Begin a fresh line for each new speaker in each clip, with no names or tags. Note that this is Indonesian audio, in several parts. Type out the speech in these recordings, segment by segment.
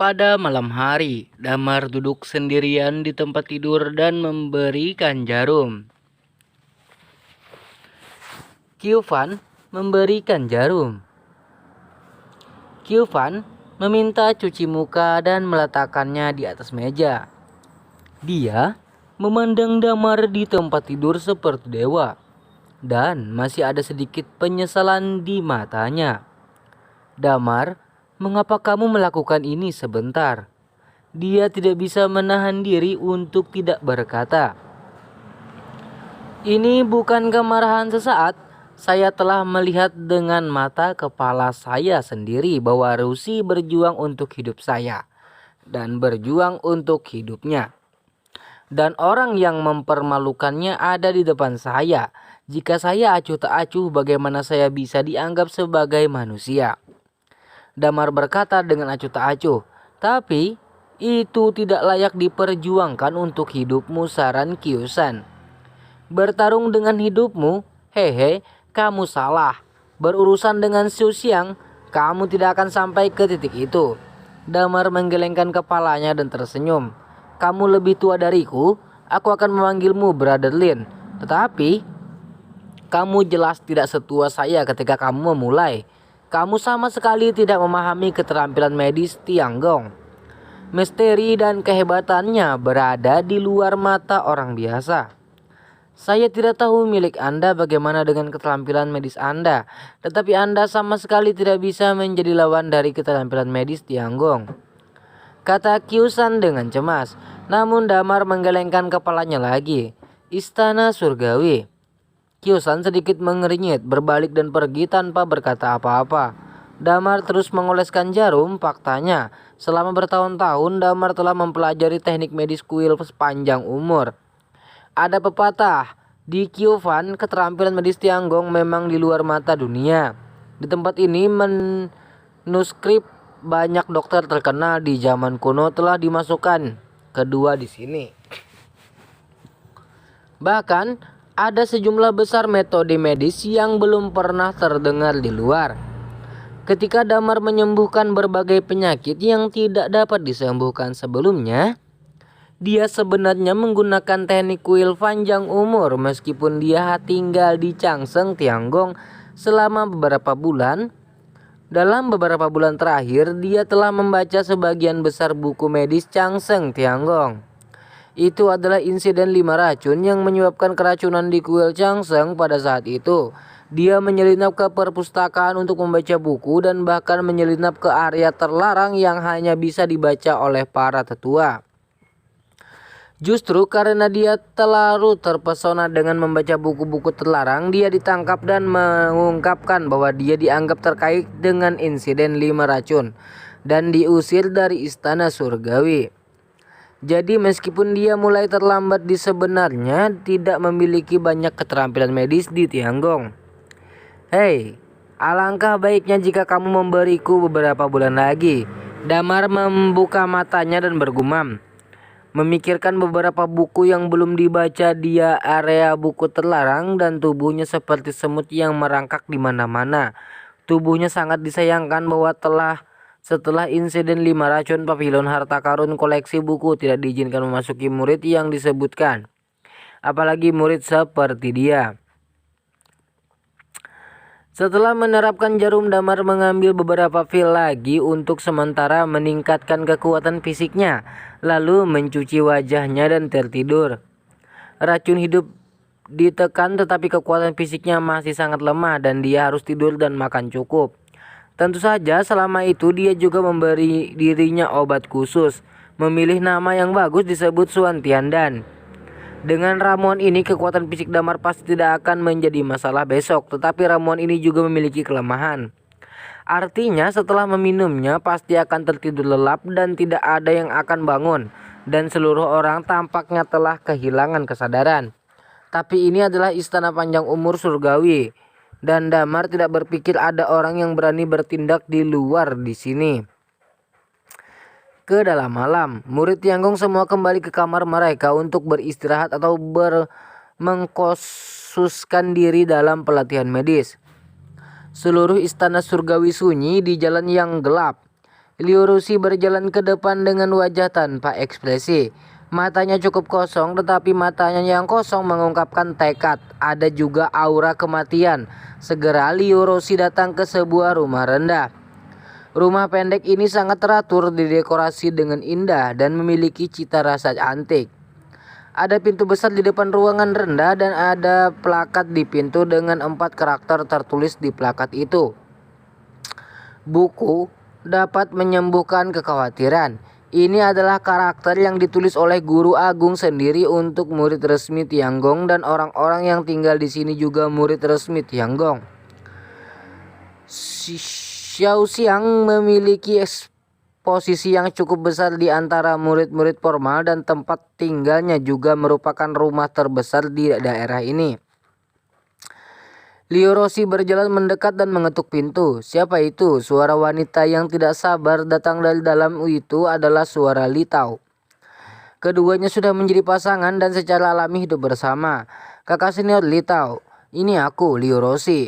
Pada malam hari, Damar duduk sendirian di tempat tidur dan memberikan jarum. Kyovan memberikan jarum. Kyovan meminta cuci muka dan meletakkannya di atas meja. Dia memandang Damar di tempat tidur seperti dewa, dan masih ada sedikit penyesalan di matanya. Damar, mengapa kamu melakukan ini sebentar? Dia tidak bisa menahan diri untuk tidak berkata. Ini bukan kemarahan sesaat. Saya telah melihat dengan mata kepala saya sendiri bahwa Rusi berjuang untuk hidup saya dan berjuang untuk hidupnya. Dan orang yang mempermalukannya ada di depan saya. Jika saya acuh tak acuh, bagaimana saya bisa dianggap sebagai manusia? Damar berkata dengan acuh tak acuh, tapi itu tidak layak diperjuangkan untuk hidupmu, saran Kyosan. Bertarung dengan hidupmu? Hehe, kamu salah. Berurusan dengan Xu Xiang, kamu tidak akan sampai ke titik itu. Damar menggelengkan kepalanya dan tersenyum. Kamu lebih tua dariku, aku akan memanggilmu Brother Lin. Tetapi kamu jelas tidak setua saya ketika kamu memulai. Kamu sama sekali tidak memahami keterampilan medis Tianggong. Misteri dan kehebatannya berada di luar mata orang biasa. Saya tidak tahu milik Anda bagaimana dengan keterampilan medis Anda, tetapi Anda sama sekali tidak bisa menjadi lawan dari keterampilan medis Tianggong, kata Kyosan dengan cemas. Namun Damar menggelengkan kepalanya lagi. Istana surgawi. Kyosan sedikit mengernyit, berbalik dan pergi tanpa berkata apa-apa. Damar terus mengoleskan jarum. Faktanya, selama bertahun-tahun Damar telah mempelajari teknik medis kuil sepanjang umur. Ada pepatah, di Kyovan keterampilan medis Tianggong memang di luar mata dunia. Di tempat ini manuskrip banyak dokter terkenal di zaman kuno telah dimasukkan kedua di sini. Bahkan ada sejumlah besar metode medis yang belum pernah terdengar di luar. Ketika Damar menyembuhkan berbagai penyakit yang tidak dapat disembuhkan sebelumnya, dia sebenarnya menggunakan teknik kuil panjang umur. Meskipun dia tinggal di Changseng Tianggong selama beberapa bulan, dalam beberapa bulan terakhir dia telah membaca sebagian besar buku medis Changseng Tianggong. Itu adalah insiden 5 racun yang menyebabkan keracunan di kuil Changseng pada saat itu. Dia menyelinap ke perpustakaan untuk membaca buku dan bahkan menyelinap ke area terlarang yang hanya bisa dibaca oleh para tetua. Justru karena dia terlalu terpesona dengan membaca buku-buku terlarang, dia ditangkap dan mengungkapkan bahwa dia dianggap terkait dengan insiden 5 racun dan diusir dari istana surgawi. Jadi meskipun dia mulai terlambat, dia sebenarnya tidak memiliki banyak keterampilan medis di Tianggong. Hei, alangkah baiknya jika kamu memberiku beberapa bulan lagi. Damar membuka matanya dan bergumam. Memikirkan beberapa buku yang belum dibaca, dia area buku terlarang dan tubuhnya seperti semut yang merangkak di mana-mana. Tubuhnya sangat disayangkan bahwa setelah insiden 5 racun, pavilion harta karun koleksi buku tidak diizinkan memasuki murid yang disebutkan. Apalagi murid seperti dia. Setelah menerapkan jarum, Damar mengambil beberapa pil lagi untuk sementara meningkatkan kekuatan fisiknya, lalu mencuci wajahnya dan tertidur. Racun hidup ditekan tetapi kekuatan fisiknya masih sangat lemah dan dia harus tidur dan makan cukup. Tentu saja selama itu dia juga memberi dirinya obat khusus. Memilih nama yang bagus disebut Suan Tiandan. Dengan ramuan ini kekuatan fisik Damar pasti tidak akan menjadi masalah besok, tetapi ramuan ini juga memiliki kelemahan. Artinya setelah meminumnya pasti akan tertidur lelap dan tidak ada yang akan bangun, dan seluruh orang tampaknya telah kehilangan kesadaran. Tapi ini adalah istana panjang umur surgawi, dan Damar tidak berpikir ada orang yang berani bertindak di luar di sini. Ke dalam malam, murid Tianggong semua kembali ke kamar mereka untuk beristirahat atau mengkhususkan diri dalam pelatihan medis. Seluruh istana surgawi sunyi di jalan yang gelap. Liu Rusi berjalan ke depan dengan wajah tanpa ekspresi. Matanya cukup kosong, tetapi matanya yang kosong mengungkapkan tekad. Ada juga aura kematian. Segera Liu Rusi datang ke sebuah rumah rendah. Rumah pendek ini sangat teratur, didekorasi dengan indah dan memiliki cita rasa antik. Ada pintu besar di depan ruangan rendah dan ada plakat di pintu dengan 4 karakter tertulis di plakat itu. Buku dapat menyembuhkan kekhawatiran. Ini adalah karakter yang ditulis oleh Guru Agung sendiri untuk murid resmi Tianggong, dan orang-orang yang tinggal di sini juga murid resmi Tianggong. Xiao Xiang memiliki posisi yang cukup besar di antara murid-murid formal dan tempat tinggalnya juga merupakan rumah terbesar di daerah ini. Liu Rusi berjalan mendekat dan mengetuk pintu. Siapa itu? Suara wanita yang tidak sabar datang dari dalam. Itu adalah suara Li Tao. Keduanya sudah menjadi pasangan dan secara alami hidup bersama. Kakak senior Li Tao, ini aku, Liu Rusi.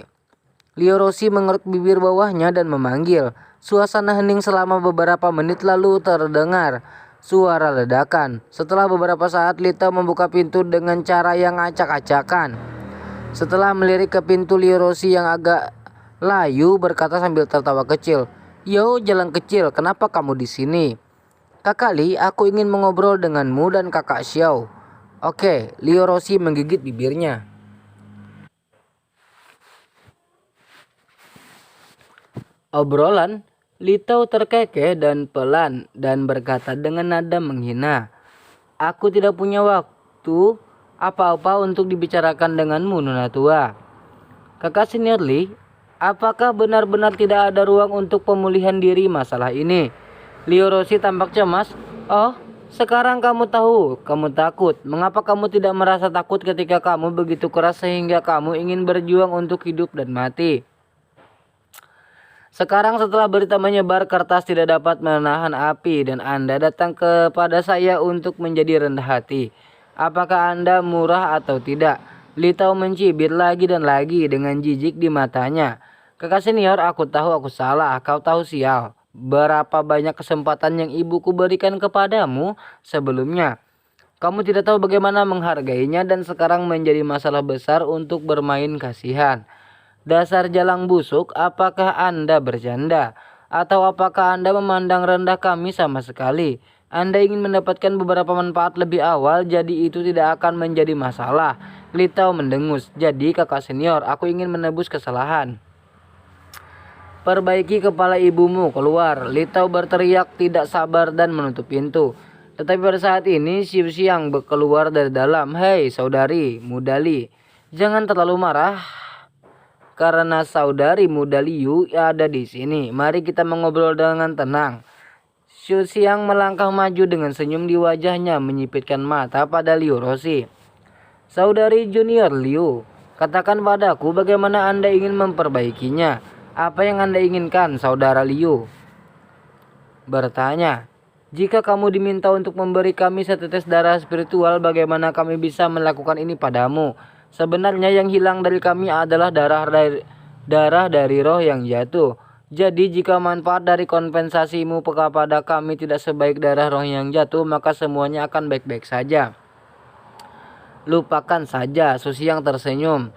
Liu Rusi mengeruk bibir bawahnya dan memanggil. Suasana hening selama beberapa menit lalu terdengar suara ledakan. Setelah beberapa saat, Li Tao membuka pintu dengan cara yang acak-acakan. Setelah melirik ke pintu, Liu Rusi yang agak layu berkata sambil tertawa kecil, "Yo, jalan kecil, kenapa kamu di sini?" "Kakak Li, aku ingin mengobrol denganmu dan kakak Xiao." "Oke." Liu Rusi menggigit bibirnya. Obrolan Li Tao terkekeh dan pelan dan berkata dengan nada menghina, "Aku tidak punya waktu apa-apa untuk dibicarakan denganmu, Nona tua." "Kakak senior Li, apakah benar-benar tidak ada ruang untuk pemulihan diri masalah ini?" Liu Rusi tampak cemas. "Oh, sekarang kamu tahu, kamu takut. Mengapa kamu tidak merasa takut ketika kamu begitu keras sehingga kamu ingin berjuang untuk hidup dan mati? Sekarang setelah berita menyebar, kertas tidak dapat menahan api dan Anda datang kepada saya untuk menjadi rendah hati. Apakah Anda murah atau tidak?" Li Tao mencibir lagi dan lagi dengan jijik di matanya. "Kakak senior, aku tahu aku salah. Kau tahu sial. Berapa banyak kesempatan yang ibuku berikan kepadamu sebelumnya. Kamu tidak tahu bagaimana menghargainya dan sekarang menjadi masalah besar untuk bermain kasihan. Dasar jalang busuk, apakah Anda bercanda? Atau apakah Anda memandang rendah kami sama sekali? Anda ingin mendapatkan beberapa manfaat lebih awal, jadi itu tidak akan menjadi masalah." Li Tao mendengus. "Jadi kakak senior, aku ingin menebus kesalahan. Perbaiki kepala ibumu, keluar." Li Tao berteriak tidak sabar dan menutup pintu. Tetapi pada saat ini Xiu Xiang keluar dari dalam. "Hei saudari muda Li, jangan terlalu marah karena saudari muda Liu ada di sini. Mari kita mengobrol dengan tenang." Xiu Xiang melangkah maju dengan senyum di wajahnya, menyipitkan mata pada Liu Rusi. "Saudari junior Liu, katakan padaku bagaimana Anda ingin memperbaikinya. Apa yang Anda inginkan?" Saudara Liu bertanya. "Jika kamu diminta untuk memberi kami setetes darah spiritual, bagaimana kami bisa melakukan ini padamu? Sebenarnya yang hilang dari kami adalah darah dari roh yang jatuh. Jadi jika manfaat dari kompensasimu kepada kami tidak sebaik darah roh yang jatuh, maka semuanya akan baik-baik saja." "Lupakan saja." Xiu Xiang tersenyum.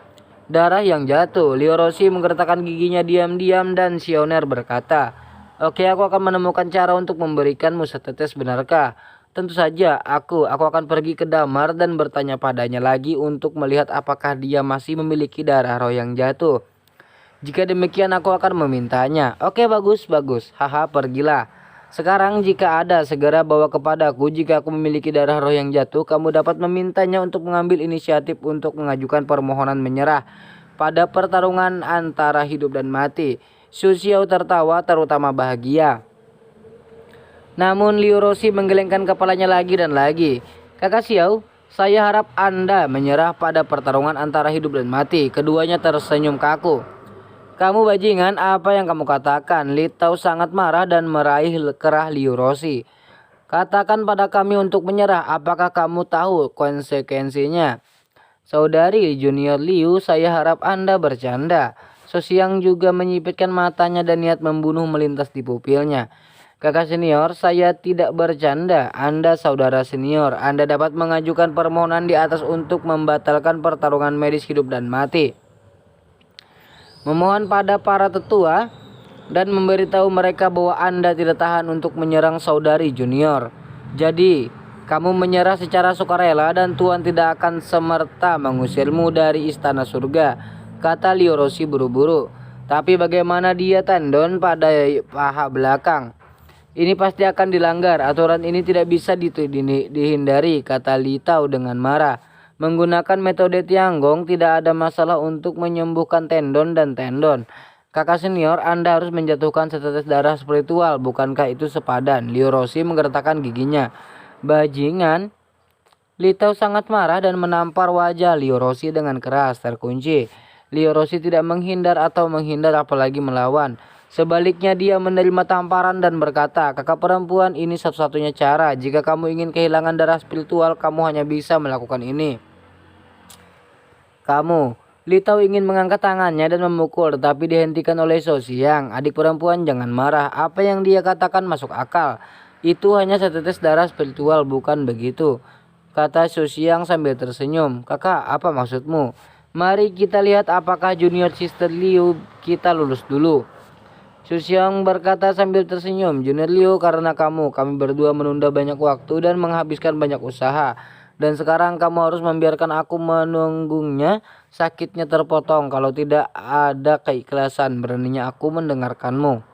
"Darah yang jatuh." Liu Rusi menggertakkan giginya diam-diam dan Sioner berkata, "Oke, aku akan menemukan cara untuk memberikanmu setetes, benarkah?" "Tentu saja, aku akan pergi ke Damar dan bertanya padanya lagi untuk melihat apakah dia masih memiliki darah roh yang jatuh. Jika demikian aku akan memintanya." "Oke, bagus. Haha, pergilah. Sekarang jika ada, segera bawa kepadaku. Jika aku memiliki darah roh yang jatuh, kamu dapat memintanya untuk mengambil inisiatif untuk mengajukan permohonan menyerah pada pertarungan antara hidup dan mati." Xiu Xiao tertawa terutama bahagia. Namun Liu Rusi menggelengkan kepalanya lagi dan lagi. "Kakak Xiao, saya harap Anda menyerah pada pertarungan antara hidup dan mati." Keduanya tersenyum kaku. "Kamu bajingan, apa yang kamu katakan?" Li Tao sangat marah dan meraih kerah Liu Rusi. "Katakan pada kami untuk menyerah. Apakah kamu tahu konsekuensinya?" "Saudari junior Liu, saya harap Anda bercanda." Xiu Xiang juga menyipitkan matanya dan niat membunuh melintas di pupilnya. Kakak senior, saya tidak bercanda. Anda saudara senior. Anda dapat mengajukan permohonan di atas untuk membatalkan pertarungan medis hidup dan mati. Memohon pada para tetua dan memberitahu mereka bahwa Anda tidak tahan untuk menyerang saudari junior. Jadi, kamu menyerah secara sukarela dan Tuhan tidak akan semerta mengusirmu dari istana surga, kata Lio Rossi buru-buru. Tapi bagaimana dia tendon pada paha belakang? Ini pasti akan dilanggar. Aturan ini tidak bisa dihindari, kata Li Tao dengan marah. Menggunakan metode Tianggong tidak ada masalah untuk menyembuhkan tendon dan tendon. Kakak senior, Anda harus menjatuhkan setetes darah spiritual. Bukankah itu sepadan? Lio Rossi menggertakkan giginya. Bajingan. Li Tao sangat marah dan menampar wajah Lio Rossi dengan keras terkunci. Lio Rossi tidak menghindar atau menghindar apalagi melawan. Sebaliknya dia menerima tamparan dan berkata, kakak perempuan, ini satu-satunya cara. Jika kamu ingin kehilangan darah spiritual, kamu hanya bisa melakukan ini. Li Tao ingin mengangkat tangannya dan memukul, tetapi dihentikan oleh So Xiang. Adik perempuan, jangan marah. Apa yang dia katakan masuk akal. Itu hanya setetes darah spiritual, bukan begitu? Kata So Xiang sambil tersenyum. Kakak, apa maksudmu? Mari kita lihat apakah junior sister Liu kita lulus dulu. Su Xiang berkata sambil tersenyum, Junior Liu, karena kami berdua menunda banyak waktu dan menghabiskan banyak usaha. Dan sekarang kamu harus membiarkan aku menunggungnya. Sakitnya terpotong, kalau tidak ada keikhlasan, beraninya aku mendengarkanmu.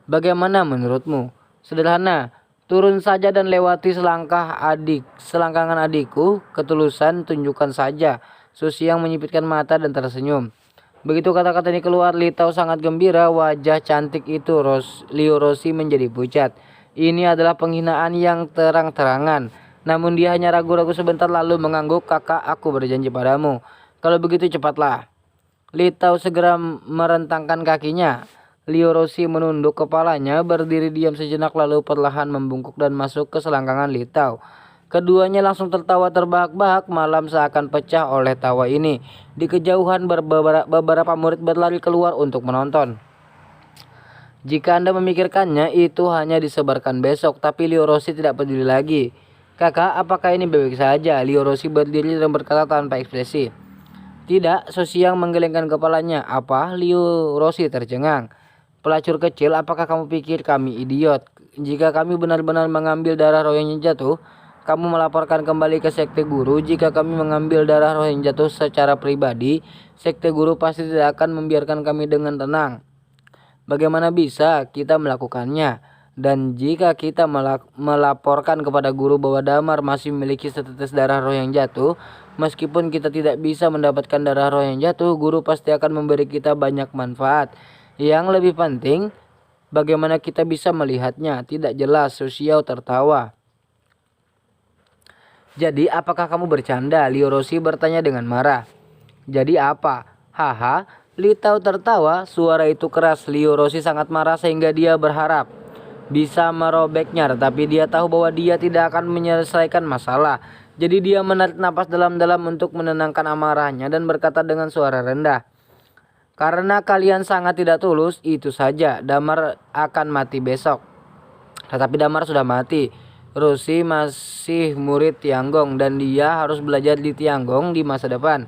Bagaimana menurutmu? Sederhana, turun saja dan lewati selangkangan adikku, ketulusan tunjukkan saja. Su Xiang menyipitkan mata dan tersenyum. Begitu kata-kata ini keluar, Li Tao sangat gembira. Wajah cantik itu Lio Rossi menjadi pucat. Ini adalah penghinaan yang terang-terangan. Namun dia hanya ragu-ragu sebentar lalu mengangguk. Kakak, aku berjanji padamu. Kalau begitu cepatlah. Li Tao segera merentangkan kakinya. Lio Rossi menunduk kepalanya, berdiri diam sejenak lalu perlahan membungkuk dan masuk ke selangkangan Li Tao. Keduanya langsung tertawa terbahak-bahak. Malam seakan pecah oleh tawa ini. Di kejauhan beberapa murid berlari keluar untuk menonton. Jika Anda memikirkannya, itu hanya disebarkan besok. Tapi Lio Rossi tidak peduli lagi. Kakak, apakah ini baik saja? Lio Rossi berdiri dan berkata tanpa ekspresi. Tidak, So Xiang menggelengkan kepalanya. Apa? Lio Rossi tercengang. Pelacur kecil, apakah kamu pikir kami idiot? Jika kami benar-benar mengambil darah roh yang jatuh, kamu melaporkan kembali ke sekte guru. Jika kami mengambil darah roh yang jatuh secara pribadi, sekte guru pasti tidak akan membiarkan kami dengan tenang. Bagaimana bisa kita melakukannya? Dan jika kita melaporkan kepada guru bahwa Damar masih memiliki setetes darah roh yang jatuh, meskipun kita tidak bisa mendapatkan darah roh yang jatuh, guru pasti akan memberi kita banyak manfaat. Yang lebih penting, bagaimana kita bisa melihatnya? Tidak jelas. Su Xiang tertawa. Jadi apakah kamu bercanda? Lio Rossi bertanya dengan marah. Jadi apa? Haha. Li Tao tertawa. Suara itu keras. Lio Rossi sangat marah sehingga dia berharap bisa merobeknya. Tetapi dia tahu bahwa dia tidak akan menyelesaikan masalah. Jadi dia menarik napas dalam-dalam untuk menenangkan amarahnya dan berkata dengan suara rendah. Karena kalian sangat tidak tulus, itu saja. Damar akan mati besok. Tetapi Damar sudah mati. Rossi masih murid Tianggong dan dia harus belajar di Tianggong di masa depan.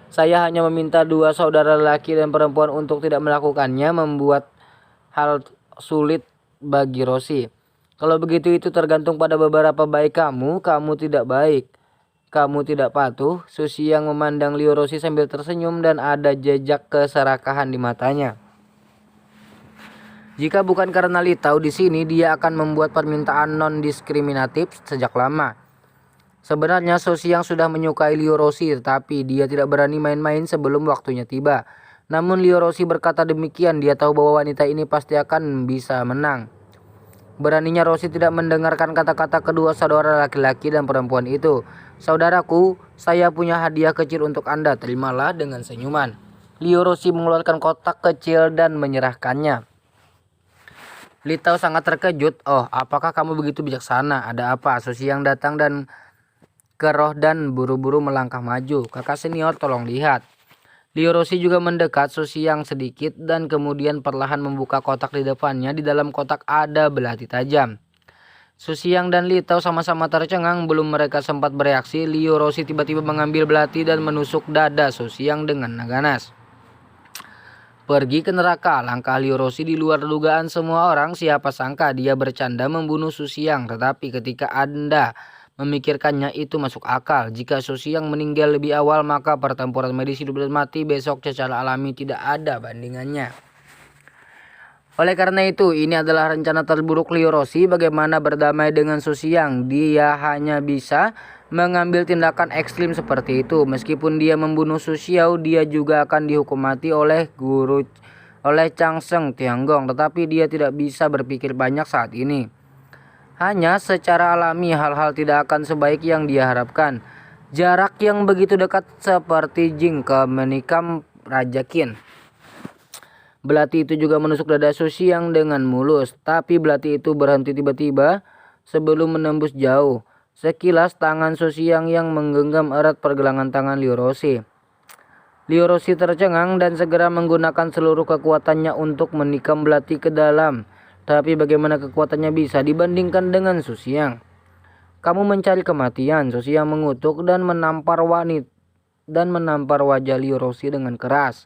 Saya hanya meminta dua saudara laki dan perempuan untuk tidak melakukannya, membuat hal sulit bagi Rossi. Kalau begitu itu tergantung pada beberapa baik kamu tidak baik. Kamu tidak patuh. Su Xiang memandang Lio Rossi sambil tersenyum dan ada jejak keserakahan di matanya. Jika bukan karena Li Tao di sini, dia akan membuat permintaan non-diskriminatif sejak lama. Sebenarnya So Xiang sudah menyukai Lio Rossi, tetapi dia tidak berani main-main sebelum waktunya tiba. Namun Lio Rossi berkata demikian, dia tahu bahwa wanita ini pasti akan bisa menang. Beraninya Rossi tidak mendengarkan kata-kata kedua saudara laki-laki dan perempuan itu. Saudaraku, saya punya hadiah kecil untuk Anda, terimalah dengan senyuman. Lio Rossi mengeluarkan kotak kecil dan menyerahkannya. Li Tao sangat terkejut. Oh, apakah kamu begitu bijaksana? Ada apa? So Xiang datang dan keroh dan buru-buru melangkah maju. Kakak senior, tolong lihat. Lioroshi juga mendekat Susiang sedikit dan kemudian perlahan membuka kotak di depannya. Di dalam kotak ada belati tajam. Susiang dan Litau sama-sama tercengang. Belum mereka sempat bereaksi, Lioroshi tiba-tiba mengambil belati dan menusuk dada Susiang dengan ganas. Pergi ke neraka, langkah Lioroshi di luar dugaan semua orang. Siapa sangka dia bercanda membunuh Susiang. Tetapi ketika Anda memikirkannya itu masuk akal. Jika Susiang meninggal lebih awal, maka pertempuran medis hidup dan mati besok secara alami tidak ada bandingannya. Oleh karena itu, ini adalah rencana terburuk Lioroshi bagaimana berdamai dengan Susiang. Dia hanya bisa mengambil tindakan ekstrim seperti itu. Meskipun dia membunuh Susiau, dia juga akan dihukum mati oleh Changseng Tianggong. Tetapi dia tidak bisa berpikir banyak saat ini. Hanya secara alami hal-hal tidak akan sebaik yang dia harapkan. Jarak yang begitu dekat seperti Jing ke menikam Raja Qin. Belati itu juga menusuk dada Susiang dengan mulus. Tapi belati itu berhenti tiba-tiba sebelum menembus jauh. Sekilas tangan Susiang yang menggenggam erat pergelangan tangan Lioroshi. Lioroshi tercengang dan segera menggunakan seluruh kekuatannya untuk menikam belati ke dalam. Tapi bagaimana kekuatannya bisa dibandingkan dengan Susiang? Kamu mencari kematian, Susiang mengutuk dan menampar wajah Lioroshi dengan keras.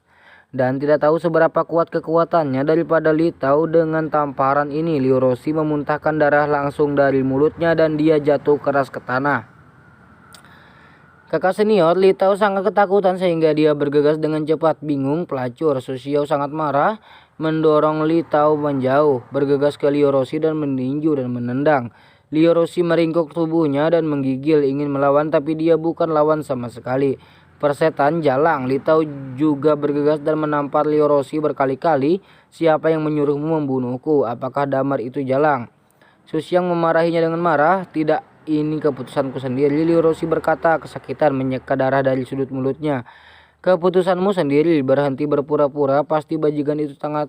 Dan tidak tahu seberapa kuat kekuatannya daripada Litau. Dengan tamparan ini Lioroshi memuntahkan darah langsung dari mulutnya dan dia jatuh keras ke tanah. Kakak senior Litau sangat ketakutan sehingga dia bergegas dengan cepat. Bingung, pelacur, Susiau sangat marah, mendorong Litau menjauh, bergegas ke Lioroshi dan meninju dan menendang. Lioroshi meringkuk tubuhnya dan menggigil ingin melawan, tapi dia bukan lawan sama sekali. Persetan jalang, Litau juga bergegas dan menampar Lioroshi berkali-kali. Siapa yang menyuruhmu membunuhku? Apakah damar itu jalang? Susiang memarahinya dengan marah. Tidak, ini keputusanku sendiri. Lioroshi berkata kesakitan menyeka darah dari sudut mulutnya. Keputusanmu sendiri, berhenti berpura-pura. Pasti bajingan itu sangat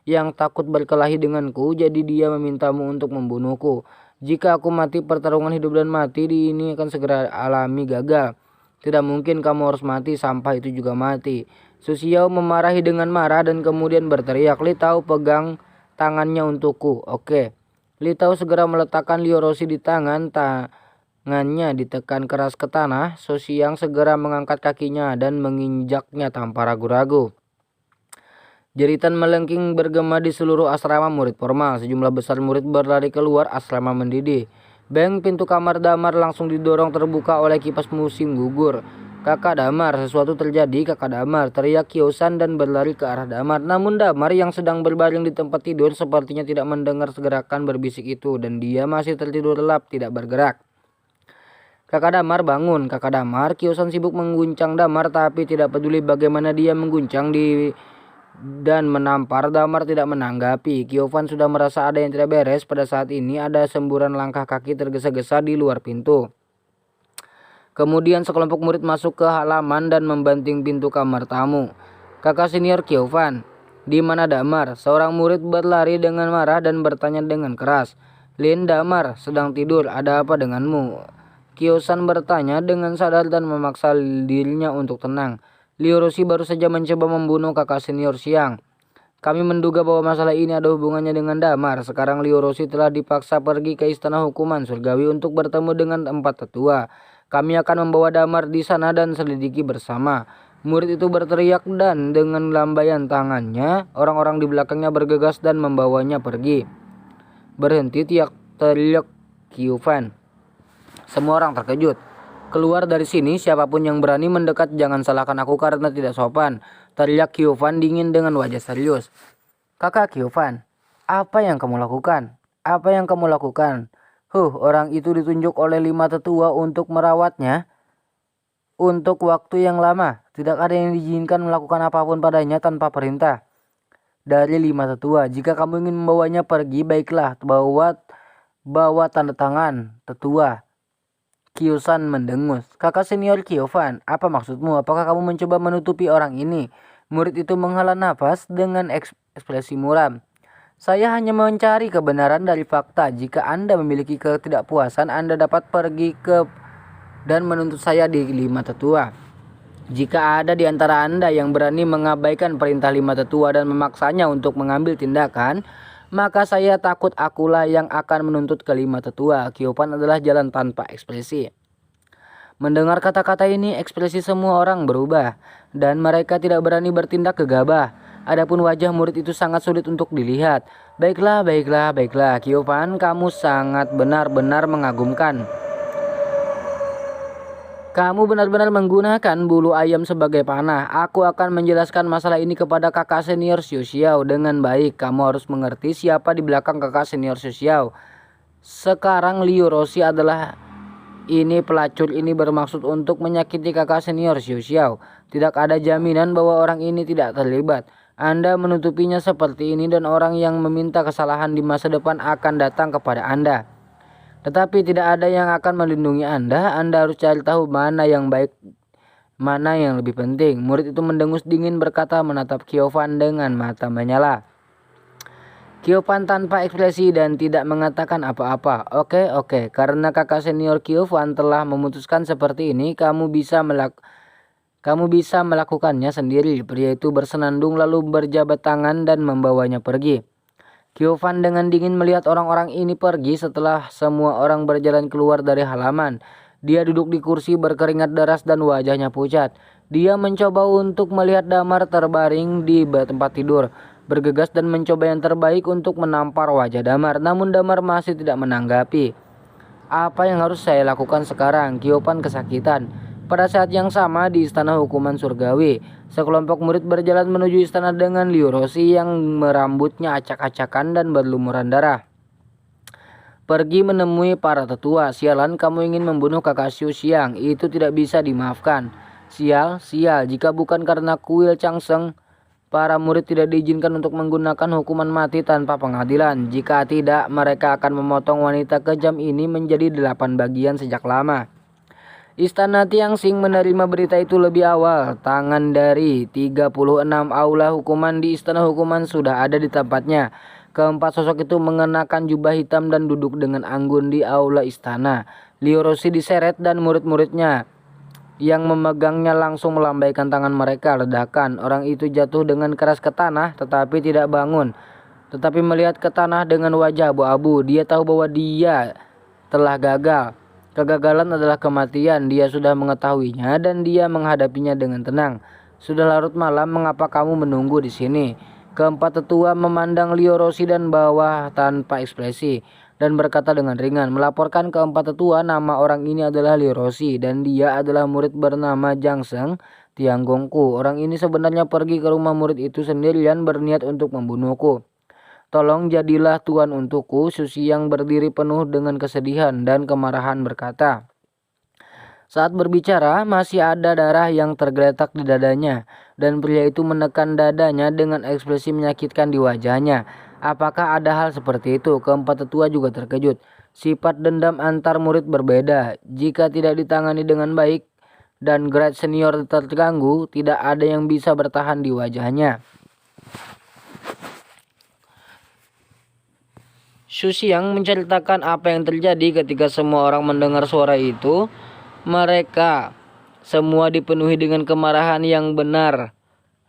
yang takut berkelahi denganku, jadi dia memintamu untuk membunuhku. Jika aku mati pertarungan hidup dan mati di ini akan segera alami gagal. Tidak mungkin kamu harus mati, sampah itu juga mati. Susiau memarahi dengan marah dan kemudian berteriak, Litau pegang tangannya untukku. Oke. Litau segera meletakkan Lioroshi di tangannya ditekan keras ke tanah. Susiang segera mengangkat kakinya dan menginjaknya tanpa ragu-ragu. Jeritan melengking bergema di seluruh asrama murid formal. Sejumlah besar murid berlari keluar asrama mendidih. Beng, pintu kamar Damar langsung didorong terbuka oleh kipas musim gugur. Kakak Damar, sesuatu terjadi. Kakak Damar, teriak Kyosan dan berlari ke arah Damar. Namun Damar yang sedang berbaring di tempat tidur sepertinya tidak mendengar gerakan berbisik itu dan dia masih tertidur lelap tidak bergerak. Kakak Damar bangun. Kakak Damar, Kyosan sibuk mengguncang Damar tapi tidak peduli bagaimana dia mengguncang dan menampar. Damar tidak menanggapi. Kyovan sudah merasa ada yang tidak beres. Pada saat ini ada semburan langkah kaki tergesa-gesa di luar pintu. Kemudian sekelompok murid masuk ke halaman dan membanting pintu kamar tamu. Kakak senior Kyovan, di mana Damar? Seorang murid berlari dengan marah dan bertanya dengan keras. Lin, Damar sedang tidur. Ada apa denganmu? Kyosan bertanya dengan sadar dan memaksa dirinya untuk tenang. Lioroshi baru saja mencoba membunuh kakak senior Siang. Kami menduga bahwa masalah ini ada hubungannya dengan Damar. Sekarang Lioroshi telah dipaksa pergi ke istana hukuman surgawi untuk bertemu dengan 4 tetua. Kami akan membawa Damar di sana dan selidiki bersama. Murid itu berteriak dan dengan lambaian tangannya, orang-orang di belakangnya bergegas dan membawanya pergi. Berhenti, teriak Kyovan. Semua orang terkejut. Keluar dari sini, siapapun yang berani mendekat jangan salahkan aku karena tidak sopan. Teriak Kyovan dingin dengan wajah serius. Kakak Kyovan, apa yang kamu lakukan? Apa yang kamu lakukan? Orang itu ditunjuk oleh 5 tetua untuk merawatnya untuk waktu yang lama. Tidak ada yang diizinkan melakukan apapun padanya tanpa perintah dari 5 tetua. Jika kamu ingin membawanya pergi, baiklah, bawa tanda tangan tetua. Kyosan mendengus. Kakak senior Kyovan, apa maksudmu? Apakah kamu mencoba menutupi orang ini? Murid itu menghela nafas dengan ekspresi muram. Saya hanya mencari kebenaran dari fakta. Jika Anda memiliki ketidakpuasan, Anda dapat pergi dan menuntut saya di 5 tetua. Jika ada di antara Anda yang berani mengabaikan perintah lima tetua dan memaksanya untuk mengambil tindakan, maka saya takut akulah yang akan menuntut kelima tetua. Kiopan adalah jalan tanpa ekspresi. Mendengar kata-kata ini, ekspresi semua orang berubah, dan mereka tidak berani bertindak gegabah. Adapun wajah murid itu sangat sulit untuk dilihat. Baiklah, baiklah, baiklah, Kiopan, kamu sangat benar-benar mengagumkan. Kamu benar-benar menggunakan bulu ayam sebagai panah. Aku akan menjelaskan masalah ini kepada kakak senior Xiu Xiao dengan baik. Kamu harus mengerti siapa di belakang kakak senior Xiu Xiao. Sekarang Liu Roshi adalah pelacur ini bermaksud untuk menyakiti kakak senior Xiu Xiao. Tidak ada jaminan bahwa orang ini tidak terlibat. Anda menutupinya seperti ini dan orang yang meminta kesalahan di masa depan akan datang kepada Anda. Tetapi tidak ada yang akan melindungi Anda. Anda harus cari tahu mana yang baik, mana yang lebih penting. Murid itu mendengus dingin berkata menatap Kiopan dengan mata menyala. Kiopan tanpa ekspresi dan tidak mengatakan apa-apa. Oke, karena kakak senior Kiopan telah memutuskan seperti ini, kamu bisa melakukannya sendiri. Pria itu bersenandung lalu berjabat tangan dan membawanya pergi. Kiopan dengan dingin melihat orang-orang ini pergi setelah semua orang berjalan keluar dari halaman. Dia duduk di kursi berkeringat deras dan wajahnya pucat. Dia mencoba untuk melihat Damar terbaring di tempat tidur, bergegas dan mencoba yang terbaik untuk menampar wajah Damar. Namun Damar masih tidak menanggapi. Apa yang harus saya lakukan sekarang? Kiopan kesakitan. Pada saat yang sama di istana hukuman surgawi, sekelompok murid berjalan menuju istana dengan Liu Roshi yang merambutnya acak-acakan dan berlumuran darah. Pergi menemui para tetua. Sialan, kamu ingin membunuh kakak Xiu Xiang. Itu tidak bisa dimaafkan. Sial, jika bukan karena kuil Changseng, para murid tidak diizinkan untuk menggunakan hukuman mati tanpa pengadilan. Jika tidak, mereka akan memotong wanita kejam ini menjadi 8 bagian sejak lama. Istana Tianxing menerima berita itu lebih awal. Tangan dari 36 aula hukuman di istana hukuman sudah ada di tempatnya. Keempat sosok itu mengenakan jubah hitam dan duduk dengan anggun di aula istana. Liu Roshi diseret dan murid-muridnya yang memegangnya langsung melambaikan tangan mereka. Ledakan, orang itu jatuh dengan keras ke tanah tetapi tidak bangun. Tetapi melihat ke tanah dengan wajah abu-abu, dia tahu bahwa dia telah gagal. Kegagalan adalah kematian. Dia sudah mengetahuinya dan dia menghadapinya dengan tenang. Sudah larut malam, mengapa kamu menunggu di sini? Keempat tetua memandang Liu Roshi dan bawah tanpa ekspresi dan berkata dengan ringan, melaporkan keempat tetua nama orang ini adalah Liu Roshi dan dia adalah murid bernama Jiangsheng Tianggongku. Orang ini sebenarnya pergi ke rumah murid itu sendirian berniat untuk membunuhku. Tolong jadilah tuan untukku. Susi yang berdiri penuh dengan kesedihan dan kemarahan berkata. Saat berbicara masih ada darah yang tergeletak di dadanya dan pria itu menekan dadanya dengan ekspresi menyakitkan di wajahnya. Apakah ada hal seperti itu? Keempat tetua juga terkejut. Sifat dendam antar murid berbeda. Jika tidak ditangani dengan baik dan grade senior terganggu, tidak ada yang bisa bertahan di wajahnya. Xu Xiang menceritakan apa yang terjadi ketika semua orang mendengar suara itu. Mereka semua dipenuhi dengan kemarahan yang benar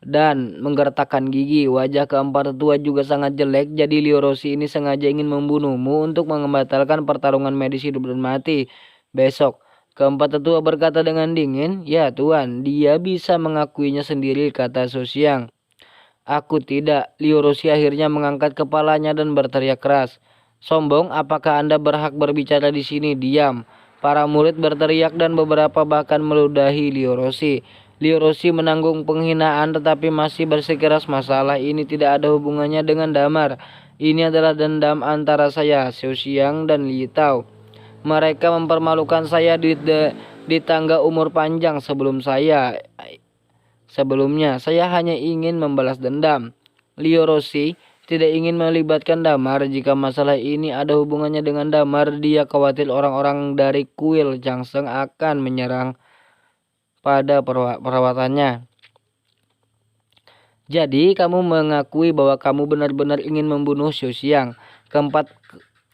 dan menggertakkan gigi. Wajah keempat tetua juga sangat jelek. Jadi Liu Roshi ini sengaja ingin membunuhmu untuk membatalkan pertarungan medis hidup dan mati besok. Keempat tetua berkata dengan dingin, ya tuan, dia bisa mengakuinya sendiri, kata Xu Xiang. Aku tidak. Liu Roshi akhirnya mengangkat kepalanya dan berteriak keras. Sombong, apakah Anda berhak berbicara di sini? Diam. Para murid berteriak dan beberapa bahkan meludahi Liu Roshi. Liu Roshi menanggung penghinaan tetapi masih bersikeras masalah ini tidak ada hubungannya dengan Damar. Ini adalah dendam antara saya, Xiu Xiang dan Li Tao. Mereka mempermalukan saya di tangga umur panjang sebelumnya. Saya hanya ingin membalas dendam. Liu Roshi tidak ingin melibatkan Damar. Jika masalah ini ada hubungannya dengan Damar, dia khawatir orang-orang dari kuil Changseng akan menyerang pada perawatannya. Jadi kamu mengakui bahwa kamu benar-benar ingin membunuh Xu Xiang? Keempat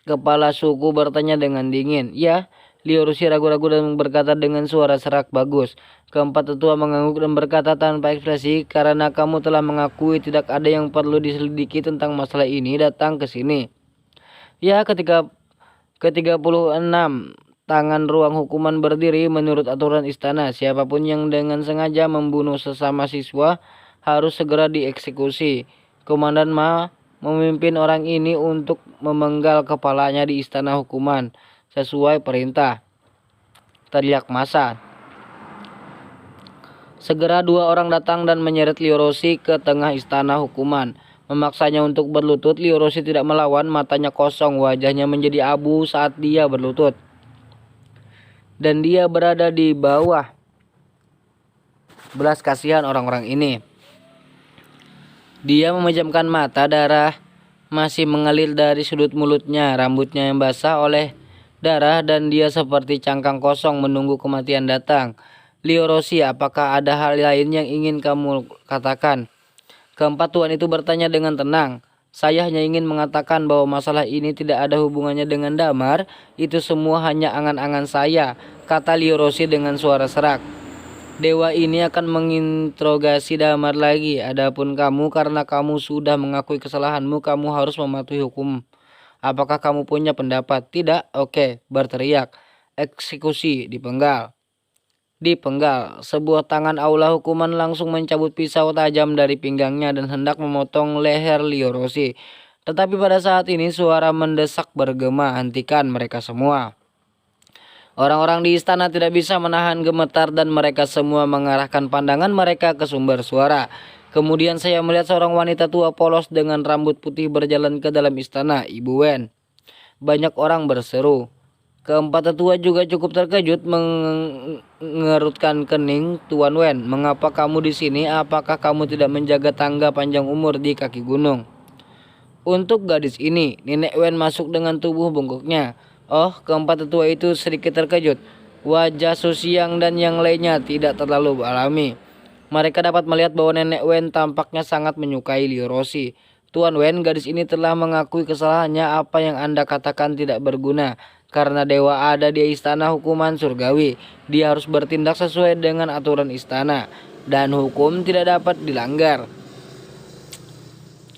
kepala suku bertanya dengan dingin. Ya, Liorosi ragu-ragu dan berkata dengan suara serak, bagus. Keempat tetua mengangguk dan berkata tanpa ekspresi, karena kamu telah mengakui tidak ada yang perlu diselidiki tentang masalah ini, datang ke sini. Ya, ke-36 tangan ruang hukuman berdiri. Menurut aturan istana, siapapun yang dengan sengaja membunuh sesama siswa harus segera dieksekusi. Komandan Ma memimpin orang ini untuk memenggal kepalanya di istana hukuman sesuai perintah. Teriak massa. Segera 2 orang datang dan menyeret Liorosi ke tengah istana hukuman. Memaksanya untuk berlutut, Liorosi tidak melawan, matanya kosong, wajahnya menjadi abu saat dia berlutut. Dan dia berada di bawah belas kasihan orang-orang ini. Dia memejamkan mata, darah masih mengalir dari sudut mulutnya, rambutnya yang basah oleh darah, dan dia seperti cangkang kosong menunggu kematian datang. Liorosi, apakah ada hal lain yang ingin kamu katakan? Keempat tuan itu bertanya dengan tenang. Saya hanya ingin mengatakan bahwa masalah ini tidak ada hubungannya dengan Damar. Itu semua hanya angan-angan saya, kata Liorosi dengan suara serak. Dewa ini akan menginterogasi Damar lagi. Adapun kamu, karena kamu sudah mengakui kesalahanmu, kamu harus mematuhi hukum. Apakah kamu punya pendapat? Tidak? Oke, berteriak. Eksekusi, dipenggal. Sebuah tangan aula hukuman langsung mencabut pisau tajam dari pinggangnya dan hendak memotong leher Liorosi. Tetapi pada saat ini suara mendesak bergema, hentikan mereka semua. Orang-orang di istana tidak bisa menahan gemetar dan mereka semua mengarahkan pandangan mereka ke sumber suara. Kemudian saya melihat seorang wanita tua polos dengan rambut putih berjalan ke dalam istana, Ibu Wen. Banyak orang berseru. Keempat tetua juga cukup terkejut, mengerutkan kening. Tuan Wen, mengapa kamu di sini? Apakah kamu tidak menjaga tangga panjang umur di kaki gunung? Untuk gadis ini, Nenek Wen masuk dengan tubuh bungkuknya. Oh, keempat tetua itu sedikit terkejut. Wajah Susiang dan yang lainnya tidak terlalu alami. Mereka dapat melihat bahwa Nenek Wen tampaknya sangat menyukai Liorosi. Tuan Wen, gadis ini telah mengakui kesalahannya. Apa yang Anda katakan tidak berguna. Karena dewa ada di istana hukuman surgawi, dia harus bertindak sesuai dengan aturan istana, dan hukum tidak dapat dilanggar.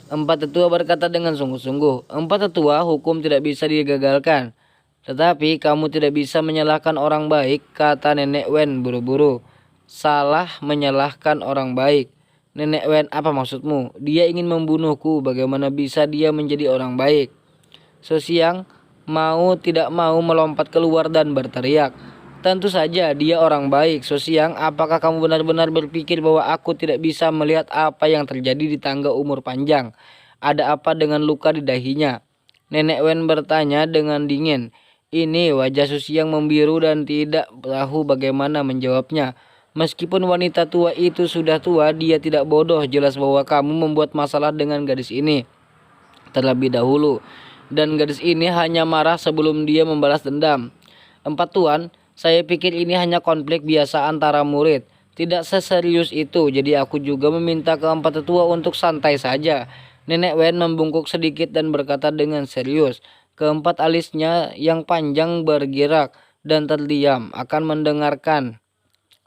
Empat tetua berkata dengan sungguh-sungguh. Empat tetua, hukum tidak bisa digagalkan. Tetapi kamu tidak bisa menyalahkan orang baik, kata Nenek Wen buru-buru. Salah menyalahkan orang baik. Nenek Wen, apa maksudmu? Dia ingin membunuhku, bagaimana bisa dia menjadi orang baik? Susiang mau tidak mau melompat keluar dan berteriak. Tentu saja dia orang baik. Susiang, apakah kamu benar-benar berpikir bahwa aku tidak bisa melihat apa yang terjadi di tangga umur panjang? Ada apa dengan luka di dahinya? Nenek Wen bertanya dengan dingin. Ini wajah Susiang membiru dan tidak tahu bagaimana menjawabnya. Meskipun wanita tua itu sudah tua, dia tidak bodoh. Jelas bahwa kamu membuat masalah dengan gadis ini terlebih dahulu. Dan gadis ini hanya marah sebelum dia membalas dendam. Empat tuan, saya pikir ini hanya konflik biasa antara murid. Tidak seserius itu, jadi aku juga meminta keempat tetua untuk santai saja. Nenek Wen membungkuk sedikit dan berkata dengan serius. Keempat alisnya yang panjang bergerak dan terdiam akan mendengarkan.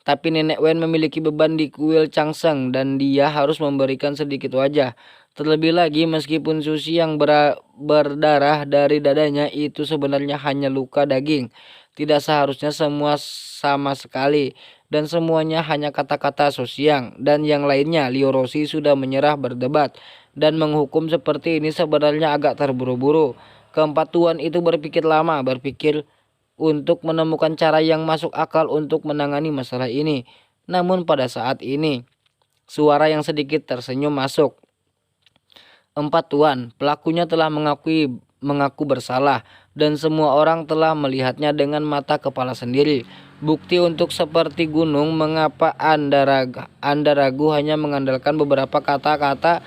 Tapi Nenek Wen memiliki beban di kuil Changseng dan dia harus memberikan sedikit wajah. Terlebih lagi meskipun Susi yang berdarah dari dadanya itu sebenarnya hanya luka daging. Tidak seharusnya semua sama sekali. Dan semuanya hanya kata-kata Susiang dan yang lainnya. Liorosi sudah menyerah berdebat. Dan menghukum seperti ini sebenarnya agak terburu-buru. Keempat tuan itu berpikir lama, berpikir untuk menemukan cara yang masuk akal untuk menangani masalah ini. Namun pada saat ini, suara yang sedikit tersenyum masuk. Empat tuan, pelakunya telah mengaku bersalah dan semua orang telah melihatnya dengan mata kepala sendiri. Bukti untuk seperti gunung. Mengapa Anda ragu hanya mengandalkan beberapa kata-kata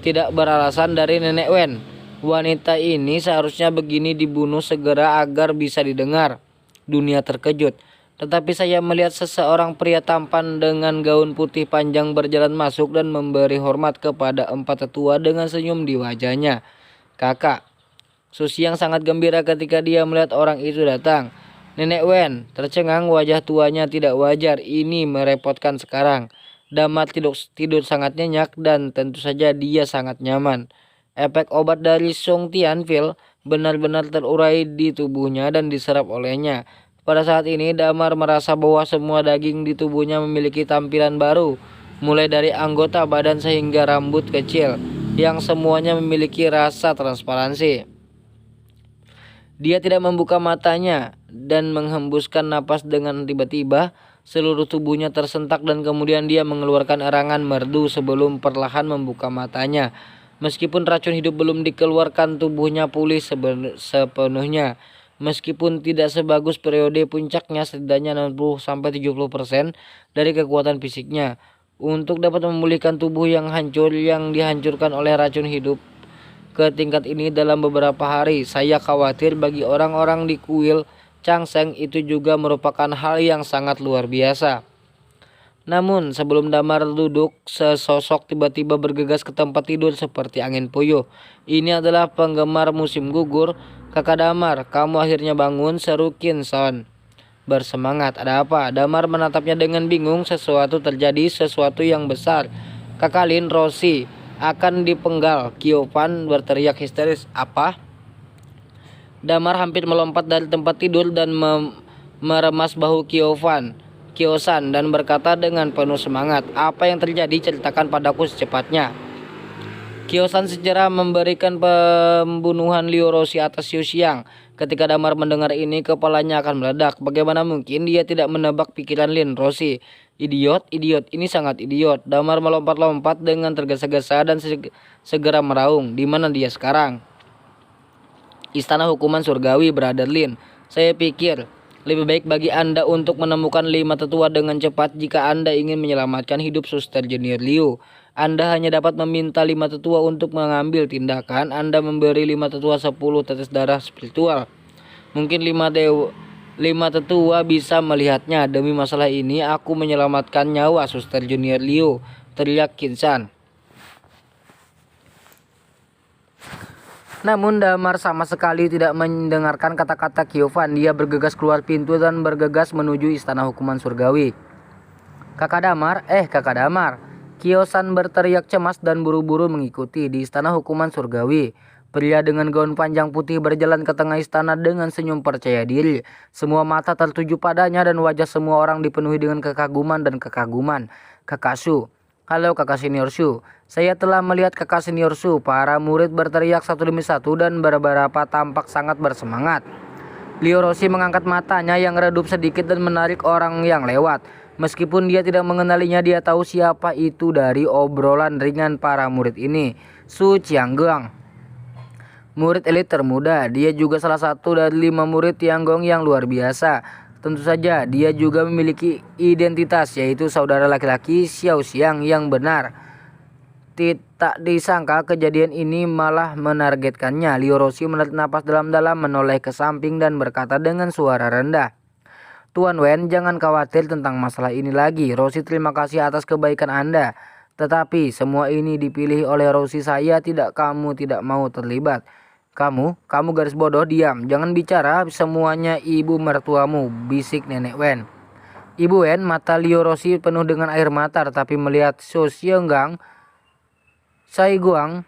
tidak beralasan dari Nenek Wen? Wanita ini seharusnya begini dibunuh segera agar bisa didengar. Dunia terkejut. Tetapi saya melihat seseorang pria tampan dengan gaun putih panjang berjalan masuk dan memberi hormat kepada empat tetua dengan senyum di wajahnya. Kakak. Susiang sangat gembira ketika dia melihat orang itu datang. Nenek Wen tercengang, wajah tuanya tidak wajar. Ini merepotkan sekarang. Damar tidur sangat nyenyak dan tentu saja dia sangat nyaman. Efek obat dari Song Tianfil benar-benar terurai di tubuhnya dan diserap olehnya. Pada saat ini Damar merasa bahwa semua daging di tubuhnya memiliki tampilan baru, mulai dari anggota badan sehingga rambut kecil, yang semuanya memiliki rasa transparansi. Dia tidak membuka matanya dan menghembuskan napas dengan tiba-tiba. Seluruh tubuhnya tersentak dan kemudian dia mengeluarkan erangan merdu sebelum perlahan membuka matanya. Meskipun racun hidup belum dikeluarkan, tubuhnya pulih sepenuhnya. Meskipun tidak sebagus periode puncaknya, setidaknya 60-70% dari kekuatan fisiknya. Untuk dapat memulihkan tubuh yang hancur yang dihancurkan oleh racun hidup ke tingkat ini dalam beberapa hari, saya khawatir bagi orang-orang di kuil Changseng itu juga merupakan hal yang sangat luar biasa. Namun sebelum Damar duduk, sesosok tiba-tiba bergegas ke tempat tidur seperti angin puyuh. Ini adalah penggemar musim gugur. Kakak Damar, kamu akhirnya bangun, seru Qin Son bersemangat. Ada apa? Damar menatapnya dengan bingung. Sesuatu terjadi, sesuatu yang besar. Kakak Lin, Roshi akan dipenggal. Kiopan berteriak histeris. Apa? Damar hampir melompat dari tempat tidur dan meremas bahu Kiosan dan berkata dengan penuh semangat, apa yang terjadi? Ceritakan padaku secepatnya. Kiosan segera memberikan pembunuhan Liu Roshi atas Xiu Xiang. Ketika Damar mendengar ini, kepalanya akan meledak. Bagaimana mungkin dia tidak menebak pikiran Lin Roshi? Idiot, ini sangat idiot. Damar melompat-lompat dengan tergesa-gesa dan segera meraung. Di mana dia sekarang? Istana Hukuman Surgawi, Brother Lin. Saya pikir lebih baik bagi Anda untuk menemukan 5 tetua dengan cepat jika Anda ingin menyelamatkan hidup Suster Junior Liu. Anda hanya dapat meminta 5 tetua untuk mengambil tindakan. Anda memberi 5 tetua 10 tetes darah spiritual. Mungkin 5 tetua bisa melihatnya. Demi masalah ini aku menyelamatkan nyawa Suster Junior Liu, teriak Qin San. Namun Damar sama sekali tidak mendengarkan kata-kata Kiovan. Dia bergegas keluar pintu dan bergegas menuju Istana Hukuman Surgawi. Kakak Damar, Kakak Damar. Kiosan berteriak cemas dan buru-buru mengikuti. Di Istana Hukuman Surgawi, pria dengan gaun panjang putih berjalan ke tengah istana dengan senyum percaya diri. Semua mata tertuju padanya dan wajah semua orang dipenuhi dengan kekaguman dan kekaguman. Kakak Su. Halo Kakak Senior Su, saya telah melihat Kakak Senior Su. Para murid berteriak satu demi satu dan beberapa tampak sangat bersemangat. Liu Roshi mengangkat matanya yang redup sedikit dan menarik orang yang lewat. Meskipun dia tidak mengenalinya, dia tahu siapa itu dari obrolan ringan para murid ini. Su Qianggang, murid elit termuda. Dia juga salah satu dari 5 murid Tianggong yang luar biasa. Tentu saja dia juga memiliki identitas, yaitu saudara laki-laki Xiao Xiang yang benar. Tidak disangka kejadian ini malah menargetkannya. Liu Roshi menarik napas dalam-dalam, menoleh ke samping dan berkata dengan suara rendah, Tuan Wen, jangan khawatir tentang masalah ini lagi. Roshi, terima kasih atas kebaikan Anda. Tetapi semua ini dipilih oleh Roshi. Saya kamu tidak mau terlibat. Kamu garis bodoh, diam. Jangan bicara semuanya ibu mertuamu, bisik Nenek Wen. Ibu Wen, mata Liu Roshi penuh dengan air mata, tetapi melihat Su Xianggang, Sai Guang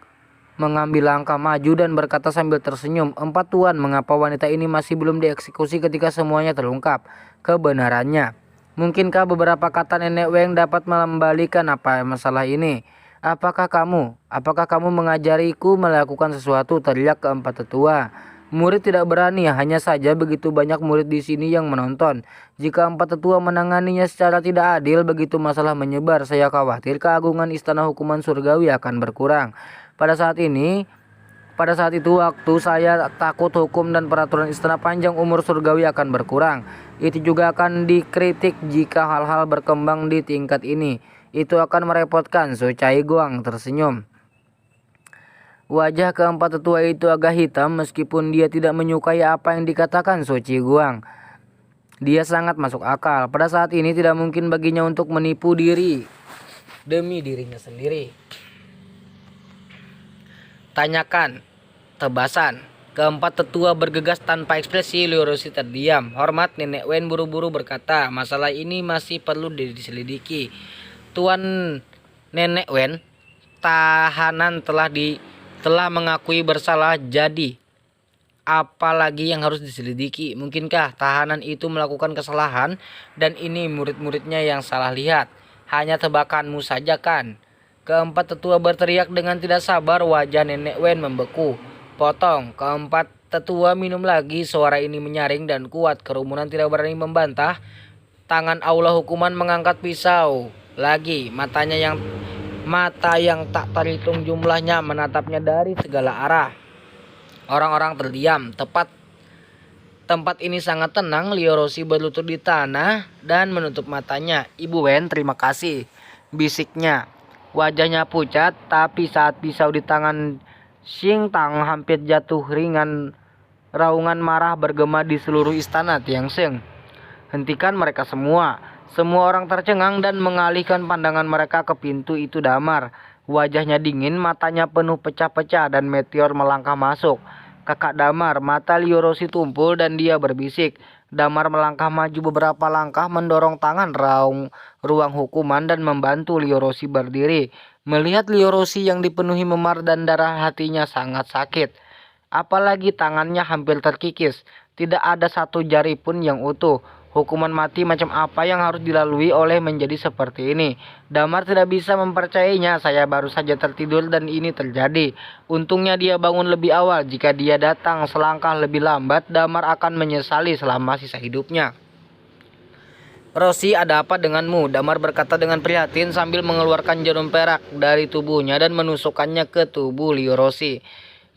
mengambil langkah maju dan berkata sambil tersenyum, 4 tuan, mengapa wanita ini masih belum dieksekusi ketika semuanya terungkap kebenarannya? Mungkinkah beberapa kata Nenek Wen dapat mengembalikan apa masalah ini? Apakah kamu mengajariku melakukan sesuatu? Teriak keempat tetua. Murid tidak berani, hanya saja begitu banyak murid di sini yang menonton. Jika 4 tetua menanganinya secara tidak adil, begitu masalah menyebar, saya khawatir keagungan Istana Hukuman Surgawi akan berkurang. Pada saat itu waktu saya takut hukum dan peraturan Istana Panjang Umur Surgawi akan berkurang. Itu juga akan dikritik jika hal-hal berkembang di tingkat ini. Itu akan merepotkan. Su Caiguang tersenyum. Wajah keempat tetua itu agak hitam meskipun dia tidak menyukai apa yang dikatakan Su Caiguang. Dia sangat masuk akal. Pada saat ini tidak mungkin baginya untuk menipu diri demi dirinya sendiri. Tanyakan, tebasan. Keempat tetua bergegas tanpa ekspresi. Liorosi terdiam. Hormat, Nenek Wen buru-buru berkata, masalah ini masih perlu diselidiki. Tuan Nenek Wen, tahanan telah mengakui bersalah, jadi apalagi yang harus diselidiki? Mungkinkah tahanan itu melakukan kesalahan dan ini murid-muridnya yang salah lihat? Hanya tebakanmu saja kan? Keempat tetua berteriak dengan tidak sabar. Wajah Nenek Wen membeku. Potong. Keempat tetua minum lagi. Suara ini menyaring dan kuat. Kerumunan tidak berani membantah. Tangan aula hukuman mengangkat pisau. Lagi mata yang tak terhitung jumlahnya menatapnya dari segala arah. Orang-orang terdiam. Tempat ini sangat tenang. Liorosi berlutut di tanah dan menutup matanya. Ibu Wen, terima kasih, bisiknya. Wajahnya pucat, tapi saat pisau di tangan Xing Tang hampir jatuh ringan. Raungan marah bergema di seluruh istana Tianxing. Hentikan mereka semua. Semua orang tercengang dan mengalihkan pandangan mereka ke pintu itu. Damar. Wajahnya dingin, matanya penuh pecah-pecah dan meteor melangkah masuk. Kakak Damar, mata Liorosi tumpul dan dia berbisik. Damar melangkah maju beberapa langkah, mendorong tangan ruang hukuman dan membantu Liorosi berdiri. Melihat Liorosi yang dipenuhi memar dan darah, hatinya sangat sakit. Apalagi tangannya hampir terkikis. Tidak ada satu jari pun yang utuh. Hukuman mati macam apa yang harus dilalui oleh menjadi seperti ini? Damar tidak bisa mempercayainya. Saya baru saja tertidur dan ini terjadi. Untungnya dia bangun lebih awal. Jika dia datang selangkah lebih lambat, Damar akan menyesali selama sisa hidupnya. Rosi, ada apa denganmu? Damar berkata dengan prihatin sambil mengeluarkan jarum perak dari tubuhnya dan menusukkannya ke tubuh Liorosi.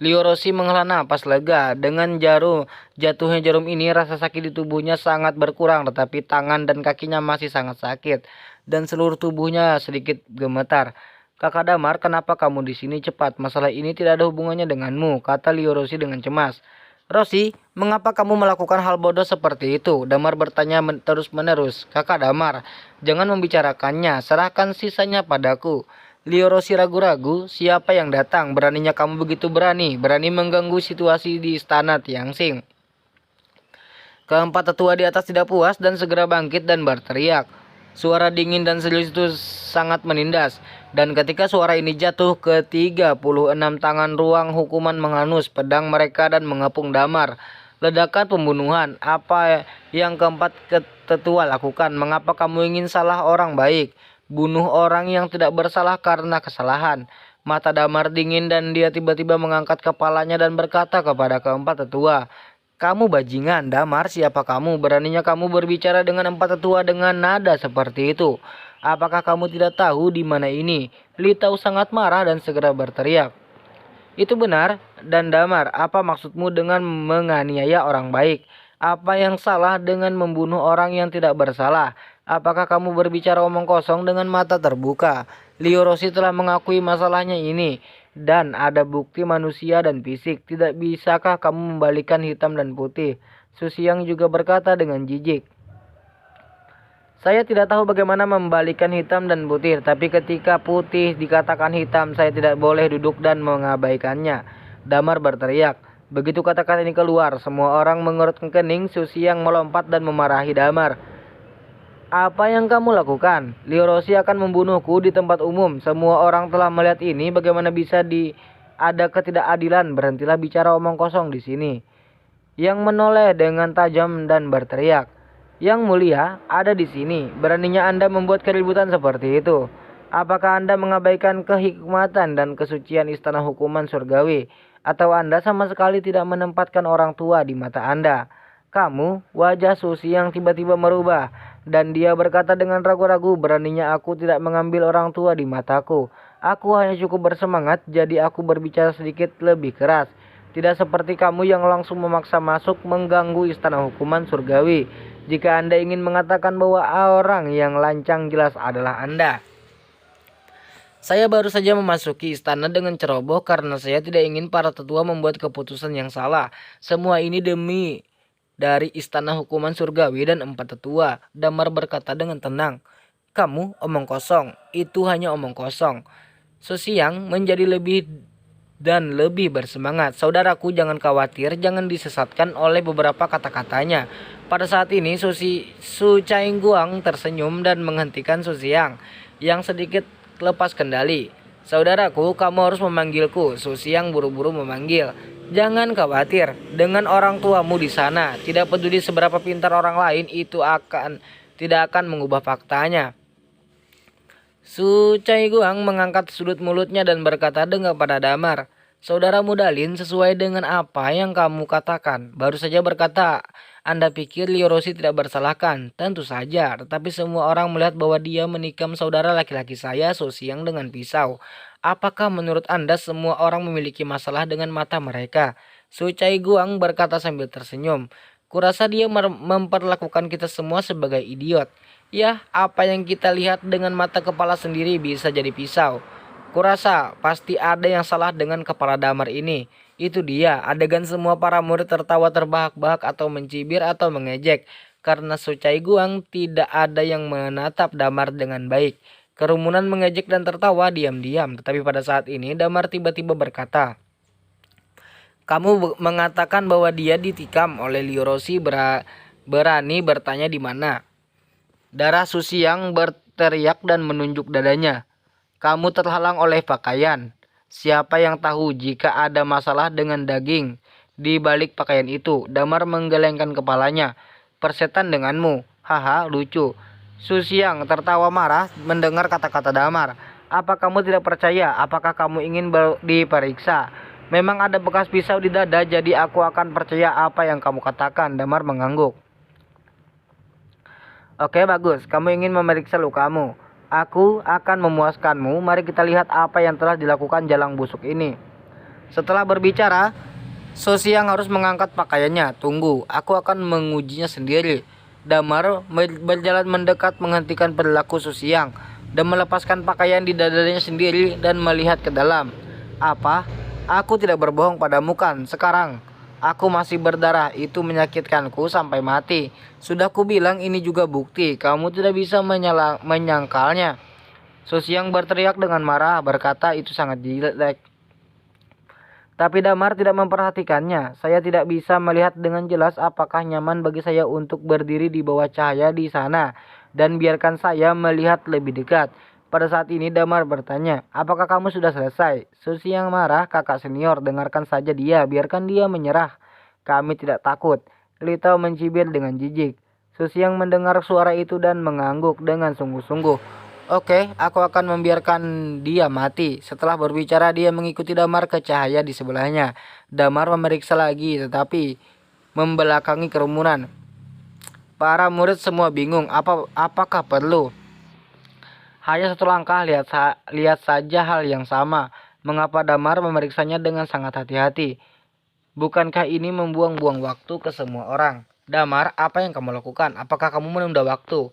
Liorosi menghela napas lega. Dengan jatuhnya jarum ini, rasa sakit di tubuhnya sangat berkurang, tetapi tangan dan kakinya masih sangat sakit dan seluruh tubuhnya sedikit gemetar. Kakak Damar, kenapa kamu di sini cepat? Masalah ini tidak ada hubungannya denganmu, kata Liorosi dengan cemas. Rosi, mengapa kamu melakukan hal bodoh seperti itu? Damar bertanya terus-menerus. Kakak Damar, jangan membicarakannya, serahkan sisanya padaku. Liorosi ragu-ragu. Siapa yang datang? Beraninya kamu begitu berani mengganggu situasi di istana Tianxing. Keempat tetua di atas tidak puas dan segera bangkit dan berteriak. Suara dingin dan serius itu sangat menindas. Dan ketika suara ini jatuh, ke-36 tangan ruang hukuman menghunus pedang mereka dan mengepung Damar. Ledakan pembunuhan. Apa yang keempat tetua lakukan? Mengapa kamu ingin salah orang baik? Bunuh orang yang tidak bersalah karena kesalahan. Mata Damar dingin dan dia tiba-tiba mengangkat kepalanya dan berkata kepada keempat tetua. Kamu bajingan, Damar, siapa kamu? Beraninya kamu berbicara dengan empat tetua dengan nada seperti itu? Apakah kamu tidak tahu di mana ini? Li Tao sangat marah dan segera berteriak. Itu benar. Dan Damar, apa maksudmu dengan menganiaya orang baik? Apa yang salah dengan membunuh orang yang tidak bersalah? Apakah kamu berbicara omong kosong dengan mata terbuka? Liorosi telah mengakui masalahnya ini. Dan ada bukti manusia dan fisik. Tidak bisakah kamu membalikan hitam dan putih? Susiang juga berkata dengan jijik. Saya tidak tahu bagaimana membalikan hitam dan putih. Tapi ketika putih dikatakan hitam, saya tidak boleh duduk dan mengabaikannya. Damar berteriak. Begitu kata-kata ini keluar, semua orang mengerutkan kening. Susiang melompat dan memarahi Damar. Apa yang kamu lakukan? Liorosi akan membunuhku di tempat umum. Semua orang telah melihat ini. Bagaimana bisa ada ketidakadilan? Berhentilah bicara omong kosong di sini. Yang menoleh dengan tajam dan berteriak. Yang mulia, ada di sini. Beraninya Anda membuat keributan seperti itu. Apakah Anda mengabaikan kehikmatan dan kesucian istana hukuman surgawi? Atau Anda sama sekali tidak menempatkan orang tua di mata Anda? Kamu, wajah Susi yang tiba-tiba merubah. Dan dia berkata dengan ragu-ragu, beraninya aku tidak mengambil orang tua di mataku. Aku hanya cukup bersemangat, jadi aku berbicara sedikit lebih keras. Tidak seperti kamu yang langsung memaksa masuk mengganggu istana hukuman surgawi. Jika Anda ingin mengatakan bahwa orang yang lancang jelas adalah Anda. Saya baru saja memasuki istana dengan ceroboh karena saya tidak ingin para tetua membuat keputusan yang salah. Semua ini demi dari istana hukuman surgawi dan empat tetua. Damar berkata dengan tenang. Kamu omong kosong. Itu hanya omong kosong. Susiang menjadi lebih dan lebih bersemangat. Saudaraku, jangan khawatir, jangan disesatkan oleh beberapa kata-katanya. Pada saat ini Su Caingguang tersenyum dan menghentikan Su Xiang yang sedikit lepas kendali. Saudaraku, kamu harus memanggilku. Su Xiang buru-buru memanggil. Jangan khawatir, dengan orang tuamu di sana, tidak peduli seberapa pintar orang lain, itu tidak akan mengubah faktanya. Su Caiguang mengangkat sudut mulutnya dan berkata dengan pada Damar, "Saudara Mudalin, sesuai dengan apa yang kamu katakan, baru saja berkata, Anda pikir Liu Rosi tidak bersalahkan? Tentu saja, tetapi semua orang melihat bahwa dia menikam saudara laki-laki saya, Su Xiang, dengan pisau. Apakah menurut Anda semua orang memiliki masalah dengan mata mereka?" Su Caiguang berkata sambil tersenyum, "Kurasa dia memperlakukan kita semua sebagai idiot. Ya, apa yang kita lihat dengan mata kepala sendiri bisa jadi pisau. Kurasa pasti ada yang salah dengan kepala Damar ini. Itu dia, adegan semua para murid tertawa terbahak-bahak atau mencibir atau mengejek. Karena Su Caiguang tidak ada yang menatap Damar dengan baik. Kerumunan mengejek dan tertawa diam-diam. Tetapi pada saat ini Damar tiba-tiba berkata, "Kamu mengatakan bahwa dia ditikam oleh Liu Rosi, berani bertanya di mana?" Darah Su Xiang berteriak dan menunjuk dadanya. "Kamu terhalang oleh pakaian. Siapa yang tahu jika ada masalah dengan daging di balik pakaian itu?" Damar menggelengkan kepalanya. "Persetan denganmu. Haha, lucu." Su Xiang tertawa marah mendengar kata-kata Damar. "Apa kamu tidak percaya? Apakah kamu ingin diperiksa? Memang ada bekas pisau di dada, jadi aku akan percaya apa yang kamu katakan." Damar mengangguk. "Oke, bagus. Kamu ingin memeriksa lukamu. Aku akan memuaskanmu. Mari kita lihat apa yang telah dilakukan jalang busuk ini." Setelah berbicara, Su Xiang harus mengangkat pakaiannya. "Tunggu, aku akan mengujinya sendiri." Damar berjalan mendekat menghentikan perilaku Su Xiang dan melepaskan pakaian di dadanya sendiri dan melihat ke dalam. "Apa? Aku tidak berbohong padamu kan? Sekarang aku masih berdarah, itu menyakitkanku sampai mati. Sudah kubilang ini juga bukti, kamu tidak bisa menyangkalnya." Su Xiang berteriak dengan marah, berkata itu sangat jelek. Tapi Damar tidak memperhatikannya. "Saya tidak bisa melihat dengan jelas apakah nyaman bagi saya untuk berdiri di bawah cahaya di sana, dan biarkan saya melihat lebih dekat." Pada saat ini Damar bertanya, "Apakah kamu sudah selesai?" Su Xiang marah, "Kakak senior, dengarkan saja dia, biarkan dia menyerah. Kami tidak takut." Li Tao mencibir dengan jijik. Su Xiang mendengar suara itu dan mengangguk dengan sungguh-sungguh. "Oke, aku akan membiarkan dia mati." Setelah berbicara, dia mengikuti Damar ke cahaya di sebelahnya. Damar memeriksa lagi, tetapi membelakangi kerumunan. Para murid semua bingung, apakah perlu? Hanya satu langkah, lihat saja hal yang sama. Mengapa Damar memeriksanya dengan sangat hati-hati? Bukankah ini membuang-buang waktu ke semua orang? "Damar, apa yang kamu lakukan? Apakah kamu menunda waktu?"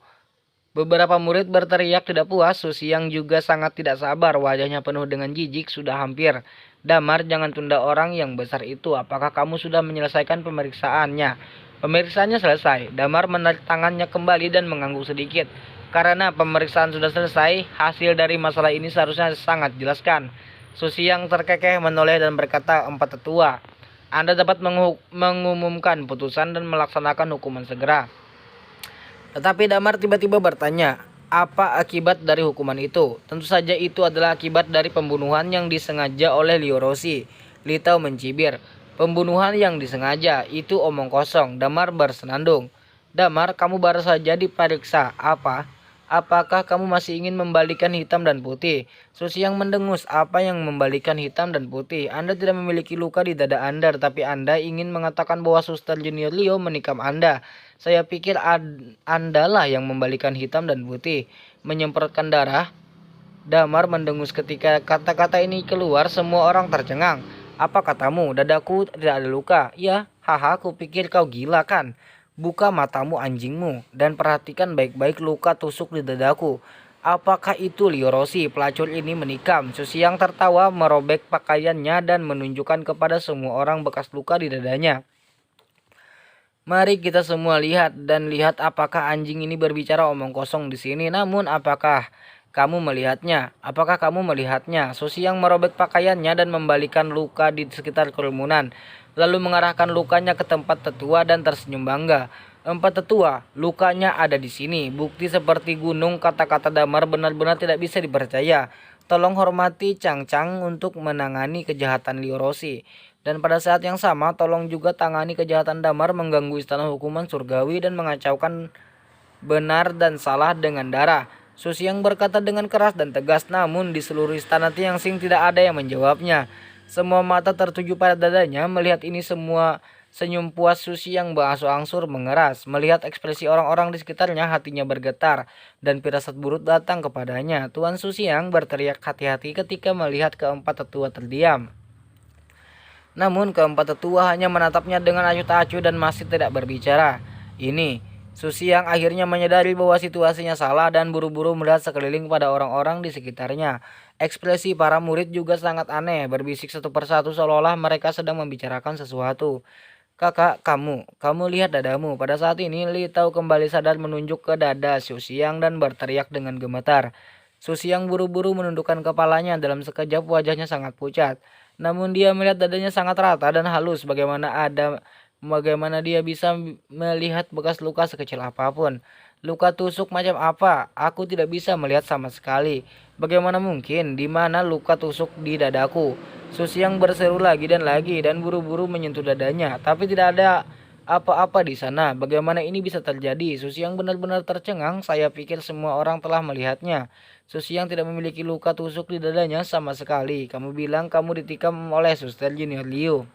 Beberapa murid berteriak tidak puas. Su Xiang juga sangat tidak sabar, wajahnya penuh dengan jijik. "Sudah hampir. Damar, jangan tunda orang yang besar itu. Apakah kamu sudah menyelesaikan pemeriksaannya?" "Pemeriksaannya selesai." Damar menarik tangannya kembali dan mengangguk sedikit. "Karena pemeriksaan sudah selesai, hasil dari masalah ini seharusnya sangat jelaskan." Su Xiang terkekeh menoleh dan berkata, "Empat tetua, Anda dapat mengumumkan putusan dan melaksanakan hukuman segera." Tetapi Damar tiba-tiba bertanya, "Apa akibat dari hukuman itu?" "Tentu saja itu adalah akibat dari pembunuhan yang disengaja oleh Liu Rosi." Li Tao mencibir. "Pembunuhan yang disengaja, itu omong kosong." Damar bersenandung. "Damar, kamu baru saja diperiksa. Apakah kamu masih ingin membalikan hitam dan putih?" Su Xiang mendengus. "Apa yang membalikan hitam dan putih? Anda tidak memiliki luka di dada Anda, tetapi Anda ingin mengatakan bahwa Suster Junior Liu menikam Anda. Saya pikir Andalah yang membalikan hitam dan putih, menyemprotkan darah." Damar mendengus. Ketika kata-kata ini keluar, semua orang tercengang. "Apa katamu? Dadaku tidak ada luka." "Ya, haha, kupikir kau gila kan? Buka matamu, anjingmu, dan perhatikan baik-baik luka tusuk di dadaku." "Apakah itu Liu Rosi, pelacur ini menikam?" Su Xiang tertawa, merobek pakaiannya dan menunjukkan kepada semua orang bekas luka di dadanya. "Mari kita semua lihat apakah anjing ini berbicara omong kosong di sini. Namun apakah Kamu melihatnya. Apakah kamu melihatnya? Susiang merobek pakaiannya dan membalikan luka di sekitar kerumunan, lalu mengarahkan lukanya ke tempat tetua dan tersenyum bangga. Empat tetua, lukanya ada di sini. Bukti seperti gunung, kata-kata Damar benar-benar tidak bisa dipercaya. Tolong hormati Chang Chang untuk menangani kejahatan Liu Roshi. Dan pada saat yang sama, tolong juga tangani kejahatan Damar mengganggu istana hukuman surgawi dan mengacaukan benar dan salah dengan darah. Susiang berkata dengan keras dan tegas, namun di seluruh istana Tianxing tidak ada yang menjawabnya. Semua mata tertuju pada dadanya. Melihat ini semua senyum puas Susiang berangsur-angsur mengeras. Melihat ekspresi orang-orang di sekitarnya, hatinya bergetar dan firasat buruk datang kepadanya. Tuan Susiang berteriak hati-hati ketika melihat keempat tetua terdiam. Namun keempat tetua hanya menatapnya dengan acuh tak acuh dan masih tidak berbicara. Ini Susiang akhirnya menyadari bahwa situasinya salah dan buru-buru melihat sekeliling pada orang-orang di sekitarnya. Ekspresi para murid juga sangat aneh, berbisik satu persatu seolah-olah mereka sedang membicarakan sesuatu. Kakak, kamu lihat dadamu. Pada saat ini, Li Tao kembali sadar menunjuk ke dada Susiang dan berteriak dengan gemetar. Susiang buru-buru menundukkan kepalanya, dalam sekejap wajahnya sangat pucat. Namun dia melihat dadanya sangat rata dan halus, bagaimana dia bisa melihat bekas luka sekecil apapun. Luka tusuk macam apa? Aku tidak bisa melihat sama sekali. Bagaimana mungkin? Di mana luka tusuk di dadaku? Susiang berseru lagi dan buru-buru menyentuh dadanya, tapi tidak ada apa-apa di sana. Bagaimana ini bisa terjadi? Susiang benar-benar tercengang. Saya pikir semua orang telah melihatnya. Susiang tidak memiliki luka tusuk di dadanya sama sekali. Kamu bilang kamu ditikam oleh Suster Junior Liu.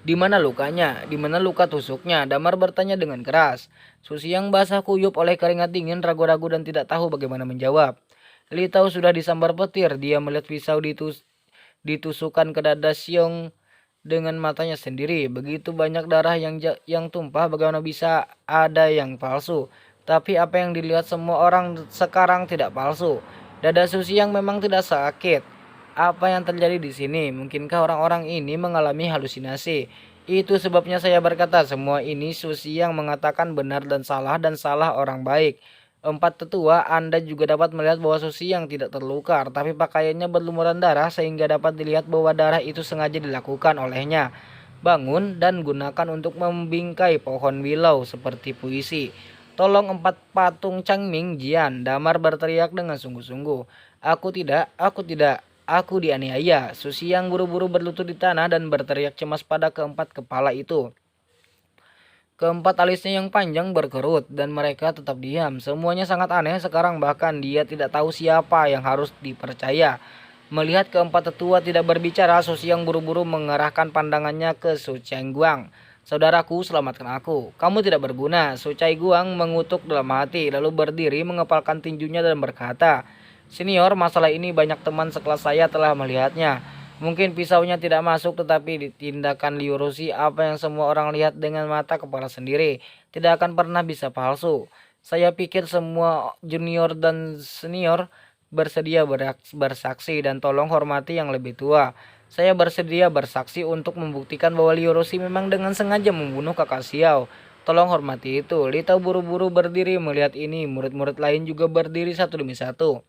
Di mana lukanya? Di mana luka tusuknya? Damar bertanya dengan keras. Susiang basah kuyup oleh keringat dingin, ragu-ragu dan tidak tahu bagaimana menjawab. Li Tao sudah disambar petir. Dia melihat pisau ditusukkan ke dada Xiong dengan matanya sendiri. Begitu banyak darah yang tumpah, bagaimana bisa ada yang palsu? Tapi apa yang dilihat semua orang sekarang tidak palsu. Dada Susiang memang tidak sakit. Apa yang terjadi di sini? Mungkinkah orang-orang ini mengalami halusinasi? Itu sebabnya saya berkata semua ini Susiang mengatakan benar dan salah orang baik. Empat tetua, Anda juga dapat melihat bahwa Susiang tidak terluka, tapi pakaiannya berlumuran darah sehingga dapat dilihat bahwa darah itu sengaja dilakukan olehnya. Bangun dan gunakan untuk membingkai pohon wilau seperti puisi. Tolong empat patung Changming Jian. Damar berteriak dengan sungguh-sungguh. Aku tidak. Aku dianiaya. Susiang buru-buru berlutut di tanah dan berteriak cemas pada keempat kepala itu. Keempat alisnya yang panjang berkerut dan mereka tetap diam. Semuanya sangat aneh sekarang, bahkan dia tidak tahu siapa yang harus dipercaya. Melihat keempat tetua tidak berbicara, Susiang buru-buru mengarahkan pandangannya ke Su Guang. Saudaraku, selamatkan aku. Kamu tidak berguna. Su Guang mengutuk dalam hati, lalu berdiri mengepalkan tinjunya dan berkata, Senior, masalah ini banyak teman sekelas saya telah melihatnya. Mungkin pisaunya tidak masuk, tetapi di tindakan Liu Roshi, apa yang semua orang lihat dengan mata kepala sendiri, tidak akan pernah bisa palsu. Saya pikir semua junior dan senior bersedia bersaksi dan tolong hormati yang lebih tua. Saya bersedia bersaksi untuk membuktikan bahwa Liu Roshi memang dengan sengaja membunuh kakak Xiao. Tolong hormati itu. Li Tao buru-buru berdiri melihat ini. Murid-murid lain juga berdiri satu demi satu.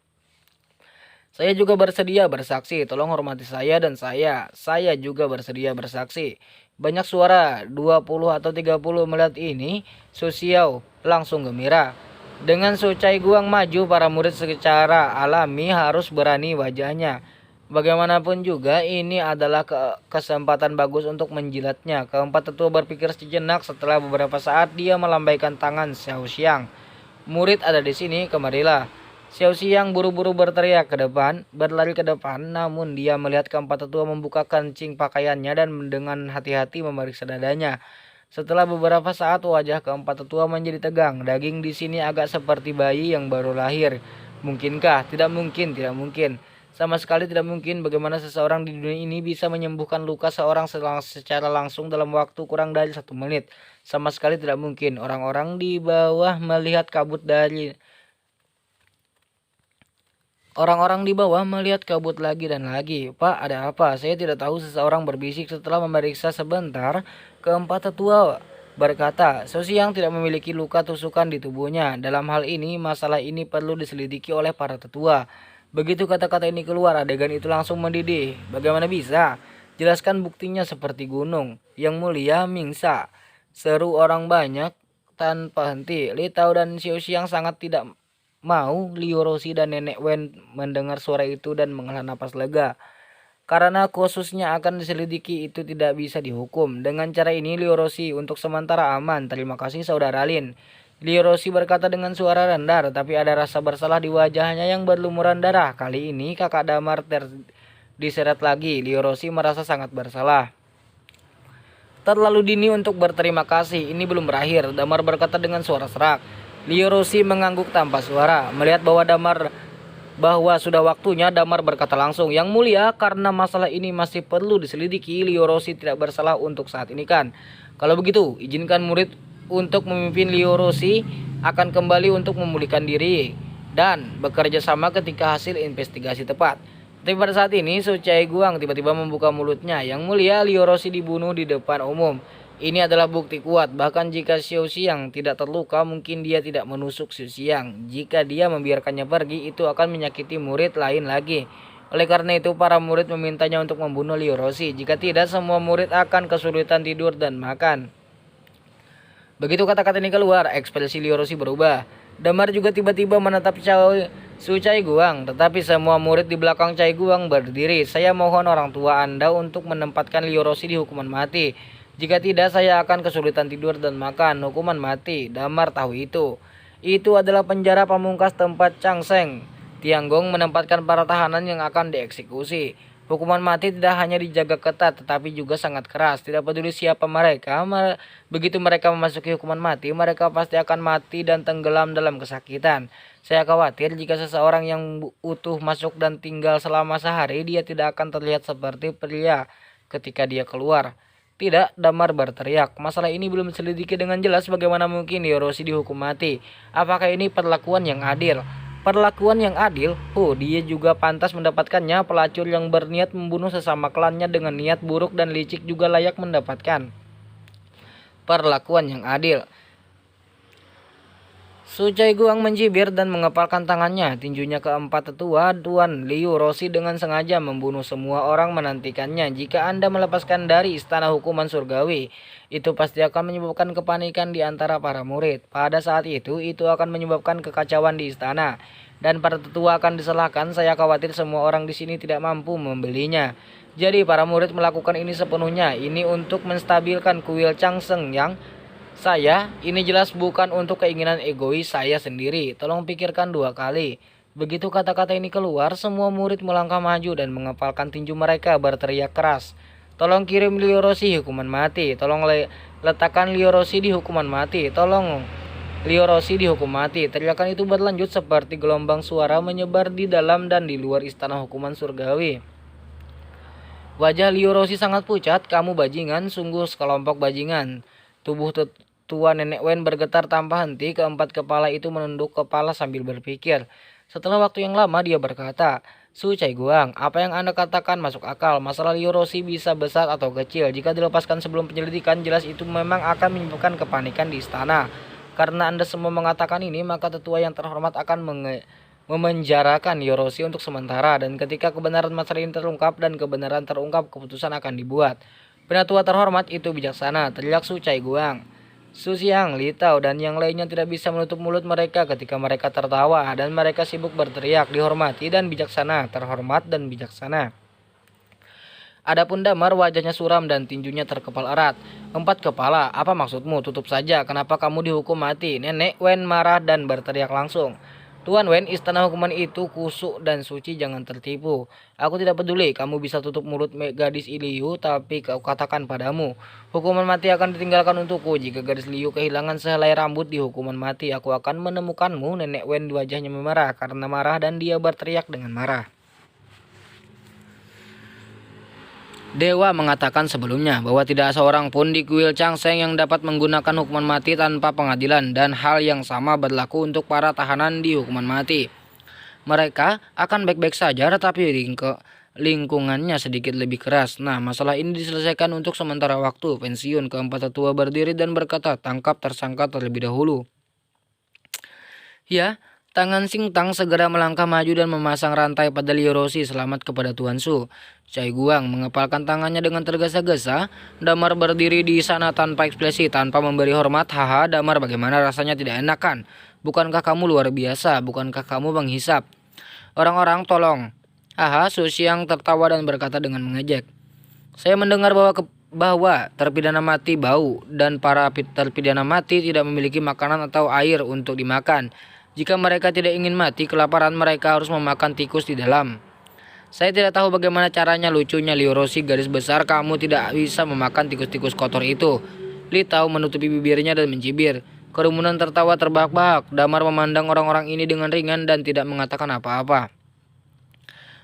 Saya juga bersedia bersaksi, tolong hormati saya dan saya juga bersedia bersaksi. Banyak suara, 20 atau 30 melihat ini, Su Xiao langsung gembira. Dengan Su Guang maju, para murid secara alami harus berani wajahnya. Bagaimanapun juga, ini adalah kesempatan bagus untuk menjilatnya. Keempat tetua berpikir sejenak. Setelah beberapa saat, dia melambaikan tangan Xiao Xiang. Murid ada di sini, kemarilah. Xiao Xiang buru-buru berlari ke depan, namun dia melihat keempat tetua membuka kancing pakaiannya dan dengan hati-hati memeriksa dadanya. Setelah beberapa saat, wajah keempat tetua menjadi tegang. Daging di sini agak seperti bayi yang baru lahir. Mungkinkah? Tidak mungkin, tidak mungkin. Sama sekali tidak mungkin. Bagaimana seseorang di dunia ini bisa menyembuhkan luka seorang secara langsung dalam waktu kurang dari 1 menit? Sama sekali tidak mungkin. Orang-orang di bawah melihat kabut lagi dan lagi. Pak, ada apa? Saya tidak tahu, seseorang berbisik setelah memeriksa sebentar. Keempat tetua berkata, Xiaoxiang tidak memiliki luka tusukan di tubuhnya. Dalam hal ini, masalah ini perlu diselidiki oleh para tetua. Begitu kata-kata ini keluar, adegan itu langsung mendidih. Bagaimana bisa? Jelaskan buktinya seperti gunung. Yang mulia, Mingsa. Seru orang banyak tanpa henti. Li Tao dan Xiaoxiang sangat tidak mau Liu Roxi dan Nenek Wen mendengar suara itu dan menghela napas lega. Karena khususnya akan diselidiki itu tidak bisa dihukum. Dengan cara ini Liu Roxi untuk sementara aman. Terima kasih saudara Lin. Liu Roxi berkata dengan suara rendah, tapi ada rasa bersalah di wajahnya yang berlumuran darah. Kali ini kakak Damar diseret lagi. Liu Roxi merasa sangat bersalah. Terlalu dini untuk berterima kasih. Ini belum berakhir. Damar berkata dengan suara serak. Liu Roxi mengangguk tanpa suara. Melihat bahwa sudah waktunya, Damar berkata langsung, Yang mulia, karena masalah ini masih perlu diselidiki, Liu Roxi tidak bersalah untuk saat ini kan. Kalau begitu, izinkan murid untuk memimpin Liu Roxi akan kembali untuk memulihkan diri dan bekerja sama ketika hasil investigasi tepat. Tapi pada saat ini, Su Caiguang tiba-tiba membuka mulutnya. Yang mulia, Liu Roxi dibunuh di depan umum. Ini adalah bukti kuat. Bahkan jika Xiaoxiang tidak terluka, mungkin dia tidak menusuk Xiaoxiang. Jika dia membiarkannya pergi, itu akan menyakiti murid lain lagi. Oleh karena itu, para murid memintanya untuk membunuh Liu Roxi. Jika tidak, semua murid akan kesulitan tidur dan makan. Begitu kata-kata ini keluar, ekspresi Liu Roxi berubah. Damar juga tiba-tiba menatap Su Caiguang, tetapi semua murid di belakang Caiguang berdiri. Saya mohon orang tua Anda untuk menempatkan Liu Roxi di hukuman mati. Jika tidak, saya akan kesulitan tidur dan makan. Hukuman mati. Damar tahu itu. Itu adalah penjara pamungkas tempat Changsheng Tianggong menempatkan para tahanan yang akan dieksekusi. Hukuman mati tidak hanya dijaga ketat, tetapi juga sangat keras. Tidak peduli siapa mereka, begitu mereka memasuki hukuman mati, mereka pasti akan mati dan tenggelam dalam kesakitan. Saya khawatir jika seseorang yang utuh masuk dan tinggal selama sehari, dia tidak akan terlihat seperti pria ketika dia keluar. Tidak, Damar berteriak. Masalah ini belum diselidiki dengan jelas. Bagaimana mungkin Liu Roxi dihukum mati? Apakah ini perlakuan yang adil? Perlakuan yang adil? Dia juga pantas mendapatkannya. Pelacur yang berniat membunuh sesama klannya dengan niat buruk dan licik juga layak mendapatkan perlakuan yang adil. Su Caiguang mencibir dan mengepalkan tangannya. Tinjunya keempat tetua Tuan Liu Roxi dengan sengaja membunuh semua orang menantikannya. Jika Anda melepaskan dari istana hukuman surgawi, itu pasti akan menyebabkan kepanikan di antara para murid. Pada saat itu akan menyebabkan kekacauan di istana. Dan para tetua akan disalahkan. Saya khawatir semua orang di sini tidak mampu membelinya. Jadi para murid melakukan ini sepenuhnya. Ini untuk menstabilkan kuil Changsheng yang ini jelas bukan untuk keinginan egois saya sendiri. Tolong pikirkan 2 kali. Begitu kata-kata ini keluar, semua murid melangkah maju dan mengepalkan tinju mereka berteriak keras. Tolong kirim Liu Roxi hukuman mati. Tolong letakkan Liu Roxi di hukuman mati. Tolong Liu Roxi dihukum mati. Teriakan itu berlanjut seperti gelombang suara menyebar di dalam dan di luar istana hukuman surgawi. Wajah Liu Roxi sangat pucat. Kamu bajingan, sungguh sekelompok bajingan. Tubuh tua Nenek Wen bergetar tanpa henti. Keempat kepala itu menunduk kepala sambil berpikir. Setelah waktu yang lama dia berkata, Su Caiguang, apa yang Anda katakan masuk akal. Masalah Liu Roxi bisa besar atau kecil. Jika dilepaskan sebelum penyelidikan, jelas itu memang akan menyebabkan kepanikan di istana. Karena Anda semua mengatakan ini, maka tetua yang terhormat akan memenjarakan Liu Roxi untuk sementara. Dan ketika kebenaran masalah ini terungkap dan kebenaran terungkap, keputusan akan dibuat. Penatua terhormat itu bijaksana, teriak Su Caiguang. Su Xiang, Li Tao, dan yang lainnya tidak bisa menutup mulut mereka ketika mereka tertawa dan mereka sibuk berteriak, dihormati dan bijaksana, terhormat dan bijaksana. Adapun Damar wajahnya suram dan tinjunya terkepal erat. 4 kepala, apa maksudmu? Tutup saja, kenapa kamu dihukum mati? Nenek Wen marah dan berteriak langsung. Tuan Wen, istana hukuman itu kusuk dan suci, jangan tertipu. Aku tidak peduli, kamu bisa tutup mulut gadis Liu, tapi kau katakan padamu, hukuman mati akan ditinggalkan untukku. Jika gadis Liu kehilangan sehelai rambut di hukuman mati, aku akan menemukanmu. Nenek Wen wajahnya memerah karena marah dan dia berteriak dengan marah. Dewa mengatakan sebelumnya bahwa tidak seorang pun di kuil Changsheng yang dapat menggunakan hukuman mati tanpa pengadilan, dan hal yang sama berlaku untuk para tahanan di hukuman mati. Mereka akan baik-baik saja, tetapi lingkungannya sedikit lebih keras. Nah, masalah ini diselesaikan untuk sementara waktu. Pensiun. Keempat tetua berdiri dan berkata, tangkap tersangka terlebih dahulu. Ya, tangan Sing Tang segera melangkah maju dan memasang rantai pada Liu Roshi. Selamat kepada Tuan Su. Cai Guang mengepalkan tangannya dengan tergesa-gesa. Damar berdiri di sana tanpa ekspresi, tanpa memberi hormat. Haha, Damar, bagaimana rasanya tidak enakan? Bukankah kamu luar biasa? Bukankah kamu menghisap? Orang-orang tolong. Haha, Su Xiang tertawa dan berkata dengan mengejek. Saya mendengar bahwa terpidana mati bau dan para terpidana mati tidak memiliki makanan atau air untuk dimakan. Jika mereka tidak ingin mati kelaparan, mereka harus memakan tikus di dalam. Saya tidak tahu bagaimana caranya. Lucunya Liu Roshi, garis besar kamu tidak bisa memakan tikus-tikus kotor itu. Li Tao menutupi bibirnya dan mencibir. Kerumunan tertawa terbahak-bahak. Damar memandang orang-orang ini dengan ringan dan tidak mengatakan apa-apa.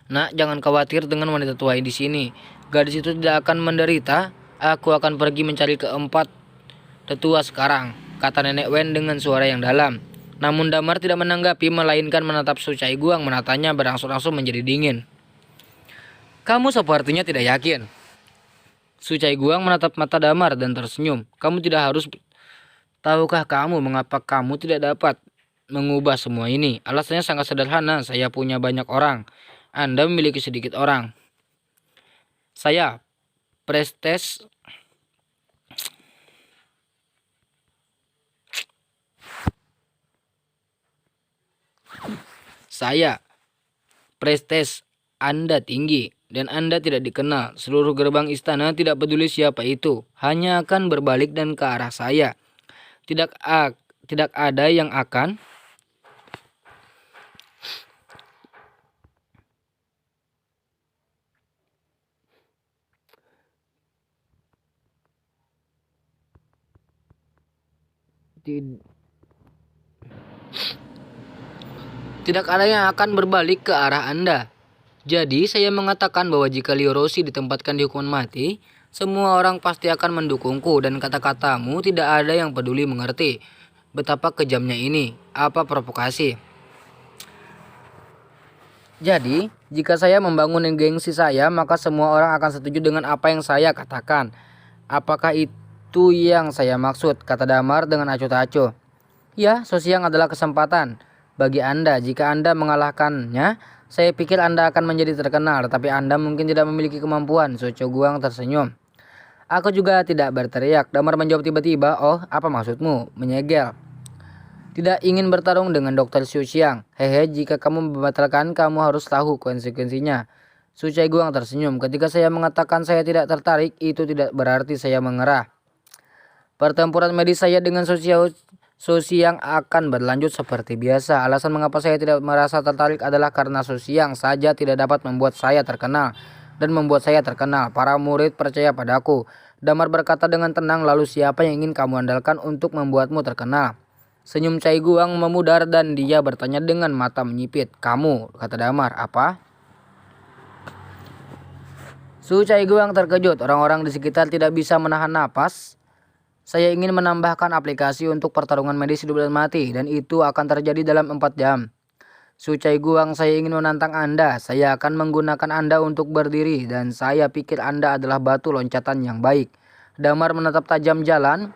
Nak, jangan khawatir dengan wanita tua di sini. Gadis itu tidak akan menderita. Aku akan pergi mencari keempat tetua sekarang, kata Nenek Wen dengan suara yang dalam. Namun Damar tidak menanggapi, melainkan menatap Su Cai Guang. Menatanya berangsur-angsur menjadi dingin. Kamu sepertinya tidak yakin. Su Cai Guang menatap mata Damar dan tersenyum. Kamu tidak harus. Tahukah kamu mengapa kamu tidak dapat mengubah semua ini? Alasannya sangat sederhana. Saya punya banyak orang. Anda memiliki sedikit orang. Saya Prestes. Prestes Anda tinggi dan Anda tidak dikenal. Seluruh gerbang istana, tidak peduli siapa itu, hanya akan berbalik dan ke arah saya. Tidak ada yang akan berbalik ke arah Anda. Jadi saya mengatakan bahwa jika Liu Roshi ditempatkan di hukuman mati, semua orang pasti akan mendukungku dan kata-katamu tidak ada yang peduli mengerti. Betapa kejamnya ini. Apa provokasi? Jadi, jika saya membangun gengsi saya, maka semua orang akan setuju dengan apa yang saya katakan. Apakah itu yang saya maksud? Kata Damar dengan acuh-acuh. Ya, Su Xiang adalah kesempatan bagi Anda. Jika Anda mengalahkannya, saya pikir Anda akan menjadi terkenal, tetapi Anda mungkin tidak memiliki kemampuan. Su Cai Guang tersenyum. Aku juga tidak berteriak. Damar menjawab tiba-tiba, oh, apa maksudmu? Menyegel. Tidak ingin bertarung dengan Dr. Su Xiang. Hehe, jika kamu membatalkan, kamu harus tahu konsekuensinya. Su Cai Guang tersenyum. Ketika saya mengatakan saya tidak tertarik, itu tidak berarti saya mengerah. Pertempuran medis saya dengan Su Xiang akan berlanjut seperti biasa. Alasan mengapa saya tidak merasa tertarik adalah karena Su Xiang saja tidak dapat membuat saya terkenal. Dan membuat saya terkenal. Para murid percaya padaku. Damar berkata dengan tenang, lalu siapa yang ingin kamu andalkan untuk membuatmu terkenal? Senyum Cai Guang memudar dan dia bertanya dengan mata menyipit. Kamu, kata Damar. Apa? Su Cai Guang terkejut. Orang-orang di sekitar tidak bisa menahan napas. Saya ingin menambahkan aplikasi untuk pertarungan medis hidup dan mati, dan itu akan terjadi dalam 4 jam. Su Cai Guang, saya ingin menantang Anda. Saya akan menggunakan Anda untuk berdiri, dan saya pikir Anda adalah batu loncatan yang baik. Damar menatap tajam jalan.